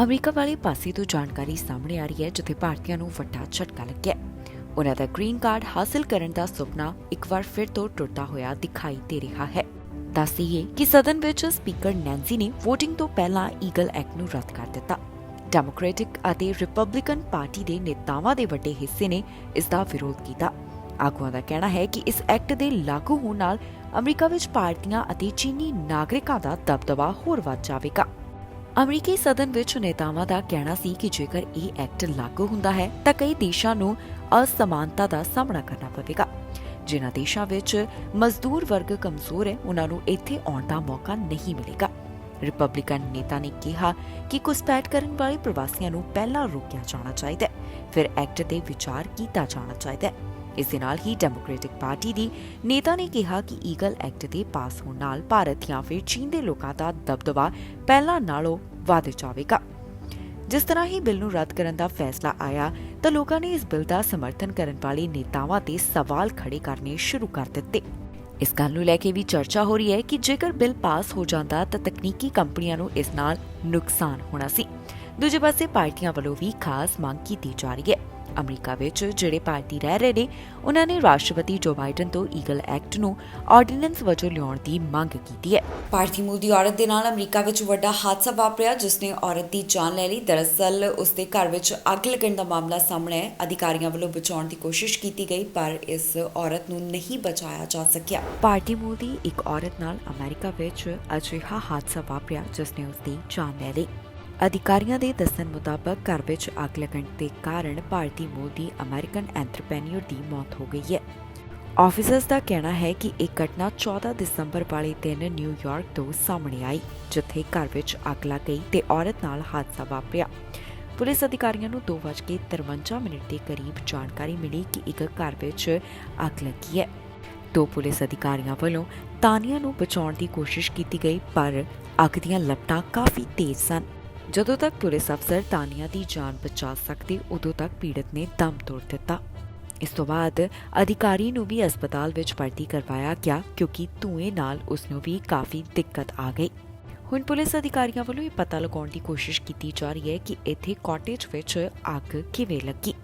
Speaker 1: ਅਮਰੀਕਾ ਵਾਲੇ ਪਾਸੇ ਤੋਂ ਜਾਣਕਾਰੀ ਸਾਹਮਣੇ ਆ ਰਹੀ ਹੈ ਜਿੱਥੇ ਭਾਰਤੀਆਂ ਨੂੰ ਵੱਡਾ ਝਟਕਾ ਲੱਗਿਆ। ਉਹਨਾਂ ਦਾ ਗ੍ਰੀਨ ਕਾਰਡ ਹਾਸਿਲ ਕਰਨ ਦਾ ਸੁਪਨਾ ਇੱਕ ਵਾਰ ਫਿਰ ਤੋਂ ਟੁੱਟਦਾ ਹੋਇਆ ਦਿਖਾਈ ਦੇ ਰਿਹਾ ਹੈ। ਦੱਸ ਦਈਏ ਕਿ ਸਦਨ ਵਿੱਚ ਸਪੀਕਰ ਨੈਂਸੀ ਨੇ VOTING ਤੋਂ ਪਹਿਲਾਂ ਈਗਲ ਐਕਟ ਨੂੰ ਰੱਦ ਕਰ ਦਿੱਤਾ। ਡੈਮੋਕ੍ਰੈਟਿਕ ਅਤੇ ਰਿਪਬਲਿਕਨ ਪਾਰਟੀ ਦੇ ਨੇਤਾਵਾਂ ਦੇ ਵੱਡੇ ਹਿੱਸੇ ਨੇ ਇਸ ਦਾ ਵਿਰੋਧ ਕੀਤਾ। ਆਗੂਆਂ ਦਾ ਕਹਿਣਾ ਹੈ ਕਿ ਇਸ ਐਕਟ ਦੇ ਲਾਗੂ ਹੋਣ ਨਾਲ ਅਮਰੀਕਾ ਵਿੱਚ ਭਾਰਤੀਆਂ ਅਤੇ ਚੀਨੀ ਨਾਗਰਿਕਾਂ ਦਾ ਦਬਦਬਾ ਹੋਰ ਵੱਧ ਜਾਵੇਗਾ। ਅਮਰੀਕੀ ਸਦਨ ਵਿੱਚ ਨੇਤਾਵਾਂ ਦਾ ਕਹਿਣਾ ਸੀ ਕਿ ਜੇਕਰ ਇਹ ਐਕਟ ਲਾਗੂ ਹੁੰਦਾ ਹੈ ਤਾਂ ਕਈ ਦੇਸ਼ਾਂ ਨੂੰ ਅਸਮਾਨਤਾ ਦਾ ਸਾਹਮਣਾ ਕਰਨਾ ਪਵੇਗਾ। ਜਿਨ੍ਹਾਂ ਦੇਸ਼ਾਂ ਵਿੱਚ ਮਜ਼ਦੂਰ ਵਰਗ ਕਮਜ਼ੋਰ ਹੈ ਉਹਨਾਂ ਨੂੰ ਇੱਥੇ ਆਉਣ ਦਾ ਮੌਕਾ ਨਹੀਂ ਮਿਲੇਗਾ। ਰਿਪਬਲਿਕਨ ਨੇਤਾ ਨੇ ਕਿਹਾ ਕਿ ਘੁਸਪੈਠ ਕਰਨ ਵਾਲੇ ਪ੍ਰਵਾਸੀਆਂ ਨੂੰ ਪਹਿਲਾਂ ਰੋਕਿਆ ਜਾਣਾ ਚਾਹੀਦਾ ਹੈ, ਫਿਰ ਐਕਟ ਤੇ ਵਿਚਾਰ ਕੀਤਾ ਜਾਣਾ ਚਾਹੀਦਾ ਹੈ। ਇਸ ਦੇ ਨਾਲ ਹੀ ਡੈਮੋਕ੍ਰੈਟਿਕ ਪਾਰਟੀ ਦੀ ਨੇਤਾ ਨੇ ਕਿਹਾ ਕਿ ਈਗਲ ਐਕਟ ਦੇ ਪਾਸ ਹੋਣ ਨਾਲ ਭਾਰਤ ਜਾਂ ਫਿਰ ਚੀਨ ਦੇ ਲੋਕਾਂ ਦਾ ਦਬਦਬਾ ਪਹਿਲਾਂ ਨਾਲੋਂ ਵਧ ਜਾਵੇਗਾ। ਜਿਸ ਤਰ੍ਹਾਂ ਹੀ ਬਿੱਲ ਨੂੰ ਰੱਦ ਕਰਨ ਦਾ ਫੈਸਲਾ ਆਇਆ ਤਾਂ ਲੋਕਾਂ ਨੇ ਇਸ ਬਿੱਲ ਦਾ ਸਮਰਥਨ ਕਰਨ ਵਾਲੇ ਨੇਤਾਵਾਂ ਤੇ ਸਵਾਲ ਖੜੇ ਕਰਨੇ ਸ਼ੁਰੂ ਕਰ ਦਿੱਤੇ। ਇਸ ਗੱਲ ਨੂੰ ਲੈ ਕੇ ਵੀ ਚਰਚਾ ਹੋ ਰਹੀ ਹੈ ਕਿ ਜੇਕਰ ਬਿੱਲ ਪਾਸ ਹੋ ਜਾਂਦਾ ਤਾਂ ਤਕਨੀਕੀ ਕੰਪਨੀਆਂ ਨੂੰ ਇਸ ਨਾਲ ਨੁਕਸਾਨ ਹੋਣਾ ਸੀ। ਦੂਜੇ ਪਾਸੇ ਪਾਰਟੀਆਂ ਵੱਲੋਂ ਵੀ ਖਾਸ ਮੰਗ ਕੀਤੀ ਜਾ ਰਹੀ ਹੈ। ਅਮਰੀਕਾ ਵਿੱਚ ਜਿਹੜੇ ਭਾਰਤੀ ਰਹਿ ਰਹੇ ਨੇ ਉਹਨਾਂ ਨੇ ਰਾਸ਼ਟਰਪਤੀ ਜੋ ਬਾਈਡਨ ਤੋਂ ਈਗਲ ਐਕਟ ਨੂੰ ਆਰਡੀਨੈਂਸ ਵਜੋਂ ਲਿਆਉਣ ਦੀ ਮੰਗ ਕੀਤੀ ਹੈ। ਭਾਰਤੀ ਮੂਲ ਦੀ ਔਰਤ ਦੇ ਨਾਲ ਅਮਰੀਕਾ ਵਿੱਚ ਵੱਡਾ ਹਾਦਸਾ ਵਾਪਰਿਆ ਜਿਸ ਨੇ ਔਰਤ ਦੀ ਜਾਨ ਲੈ ਲਈ। ਦਰਅਸਲ ਉਸ ਦੇ ਘਰ ਵਿੱਚ ਅੱਗ ਲੱਗਣ ਦਾ ਮਾਮਲਾ ਸਾਹਮਣੇ ਹੈ। ਅਧਿਕਾਰੀਆਂ ਵੱਲੋਂ ਬਚਾਉਣ ਦੀ ਕੋਸ਼ਿਸ਼ ਕੀਤੀ ਗਈ ਪਰ ਇਸ ਔਰਤ ਨੂੰ ਨਹੀਂ ਬਚਾਇਆ ਜਾ ਸਕਿਆ। ਭਾਰਤੀ ਮੂਲ ਦੀ ਇੱਕ ਔਰਤ ਨਾਲ ਅਮਰੀਕਾ ਵਿੱਚ ਅਜਿਹਾ ਹਾਦਸਾ ਵਾਪਰਿਆ ਜਿਸ ਨੇ ਉਸ ਦੀ ਜਾਨ ਲੈ ਲਈ। ਅਧਿਕਾਰੀਆਂ ਦੇ ਦੱਸਣ ਮੁਤਾਬਕ ਘਰ ਵਿੱਚ ਅੱਗ ਲੱਗਣ ਦੇ ਕਾਰਨ ਭਾਰਤੀ ਮੂਲ ਦੀ ਅਮਰੀਕਨ ਐਂਟਰਪ੍ਰੈਨਿਓਰ ਦੀ ਮੌਤ ਹੋ ਗਈ ਹੈ। ਆਫੀਸਰਸ ਦਾ ਕਹਿਣਾ ਹੈ ਕਿ ਇਹ ਘਟਨਾ 14 ਦਸੰਬਰ ਵਾਲੇ ਦਿਨ ਨਿਊਯਾਰਕ ਤੋਂ ਸਾਹਮਣੇ ਆਈ ਜਿੱਥੇ ਘਰ ਵਿੱਚ ਅੱਗ ਲੱਗ ਗਈ ਤੇ ਔਰਤ ਨਾਲ ਹਾਦਸਾ ਵਾਪਰਿਆ। ਪੁਲਿਸ ਅਧਿਕਾਰੀਆਂ ਨੂੰ 2:53 ਦੇ ਕਰੀਬ ਜਾਣਕਾਰੀ ਮਿਲੀ ਕਿ ਇੱਕ ਘਰ ਵਿੱਚ ਅੱਗ ਲੱਗੀ ਹੈ। ਦੋ ਪੁਲਿਸ ਅਧਿਕਾਰੀਆਂ ਵੱਲੋਂ ਤਾਨੀਆਂ ਨੂੰ ਬਚਾਉਣ ਦੀ ਕੋਸ਼ਿਸ਼ ਕੀਤੀ ਗਈ ਪਰ ਅੱਗ ਦੀਆਂ ਲਪਟਾਂ ਕਾਫੀ ਤੇਜ਼ ਸਨ। ਜਦੋਂ ਤੱਕ ਪੁਲਿਸ ਅਫਸਰ ਤਾਨੀਆ ਦੀ ਜਾਨ ਬਚਾ ਸਕਦੇ ਉਦੋਂ ਤੱਕ ਪੀੜਤ ਨੇ ਦਮ ਤੋੜ ਦਿੱਤਾ। ਇਸ ਤੋਂ ਬਾਅਦ ਅਧਿਕਾਰੀ ਨੂੰ ਵੀ ਹਸਪਤਾਲ ਵਿੱਚ ਭਰਤੀ ਕਰਵਾਇਆ ਗਿਆ ਕਿਉਂਕਿ ਧੂਏ ਨਾਲ ਉਸ ਨੂੰ ਵੀ ਕਾਫੀ ਦਿੱਕਤ ਆ ਗਈ। ਹੁਣ ਪੁਲਿਸ ਅਧਿਕਾਰੀਆਂ ਵੱਲੋਂ ਇਹ ਪਤਾ ਲਗਾਉਣ ਦੀ ਕੋਸ਼ਿਸ਼ ਕੀਤੀ ਜਾ ਰਹੀ ਹੈ ਕਿ ਇੱਥੇ ਕਾਟੇਜ ਵਿੱਚ ਅੱਗ ਕਿਵੇਂ ਲੱਗੀ।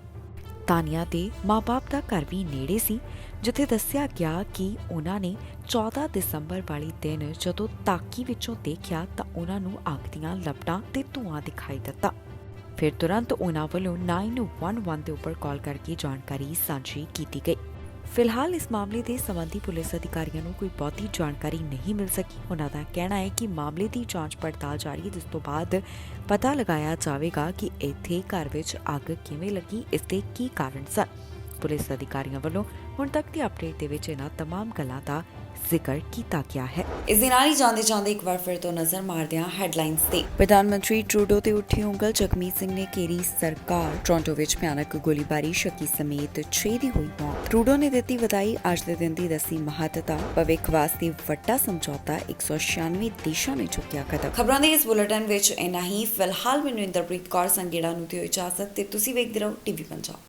Speaker 1: ਤਾਨੀਆ ਦੇ ਮਾਂ-ਬਾਪ ਦਾ ਘਰ ਵੀ ਨੇੜੇ ਸੀ ਜਿੱਥੇ ਦੱਸਿਆ ਗਿਆ ਕਿ ਉਹਨਾਂ ਨੇ 14 ਦਸੰਬਰ ਵਾਲੇ ਦਿਨ ਜਦੋਂ ਤਾਕੀ ਵਿੱਚੋਂ ਦੇਖਿਆ ਤਾਂ ਉਹਨਾਂ ਨੂੰ ਅੱਗ ਦੀਆਂ ਲਪਟਾਂ ਤੇ ਧੂਆਂ ਦਿਖਾਈ ਦਿੱਤਾ। ਫਿਰ ਤੁਰੰਤ ਉਹਨਾਂ ਵੱਲੋਂ 911 ਦੇ ਉੱਪਰ ਕਾਲ ਕਰਕੇ ਜਾਣਕਾਰੀ ਸਾਂਝੀ ਕੀਤੀ ਗਈ। ਫਿਲਹਾਲ ਇਸ ਮਾਮਲੇ ਦੇ ਸੰਬੰਧੀ ਪੁਲਿਸ ਅਧਿਕਾਰੀਆਂ ਨੂੰ ਕੋਈ ਬਹੁਤੀ ਜਾਣਕਾਰੀ ਨਹੀਂ ਮਿਲ ਸਕੀ। ਉਹਨਾਂ ਦਾ ਕਹਿਣਾ ਹੈ ਕਿ ਮਾਮਲੇ ਦੀ ਜਾਂਚ ਪੜਤਾਲ ਜਾਰੀ ਹੈ ਜਿਸ ਤੋਂ ਬਾਅਦ ਪਤਾ ਲਗਾਇਆ ਜਾਵੇਗਾ ਕਿ ਇੱਥੇ ਘਰ ਵਿੱਚ ਅੱਗ ਕਿਵੇਂ ਲੱਗੀ, ਇਸ ਦੇ ਕੀ ਕਾਰਨ ਸਨ। ਪੁਲਿਸ ਅਧਿਕਾਰੀਆਂ ਵੱਲੋਂ ਹੁਣ ਤੱਕ ਦੀ ਅਪਡੇਟ ਦੇ ਵਿੱਚ ਇਹਨਾਂ तमाम ਗੱਲਾਂ ਦਾ ਜ਼ਿਕਰ ਕੀਤਾ ਗਿਆ ਹੈ। ਇਸ ਦੇ ਨਾਲ ਹੀ ਜਾਂਦੇ ਇੱਕ ਵਾਰ ਫਿਰ ਤੋਂ ਨਜ਼ਰ ਮਾਰਦੇ ਹਾਂ ਹੈਡਲਾਈਨਸ ਤੇ। ਪ੍ਰਧਾਨ ਮੰਤਰੀ ਟਰੂਡੋ ਤੇ ਉੱਠੀ ਉਂਗਲ, ਜਗਮੀਤ ਸਿੰਘ ਨੇ ਘੇਰੀ ਸਰਕਾਰ। ਟੋਰਾਂਟੋ ਵਿੱਚ ਭਿਆਨਕ ਗੋਲੀਬਾਰੀ, ਸ਼ੱਕੀ ਸਮੇਤ 6 ਦੀ ਹੋਈ ਮੌਤ। ਟਰੂਡੋ ਨੇ ਦਿੱਤੀ ਵਧਾਈ, ਅੱਜ ਦੇ ਦਿਨ ਦੀ ਦੱਸੀ ਮਹੱਤਤਾ। ਭਵਿੱਖ ਵਾਸਤੇ ਵੱਡਾ ਸਮਝੌਤਾ, 196 ਦੇਸ਼ਾਂ ਨੇ ਚੁੱਕਿਆ ਕਦਮ। ਖਬਰਾਂ ਦੇ ਇਸ ਬੁਲੇਟਿਨ ਵਿੱਚ ਇੰਨਾ ਹੀ। ਫਿਲਹਾਲ ਮੈਨੂੰ ਇੰਦਰਪ੍ਰੀਤ ਕੌਰ ਸੰਗੇੜਾ ਨੂੰ ਦਿਓ ਇਜਾਜ਼ਤ ਤੇ ਤੁਸੀਂ ਵੇਖਦੇ ਰਹੋ TV ਪੰਜਾਬ।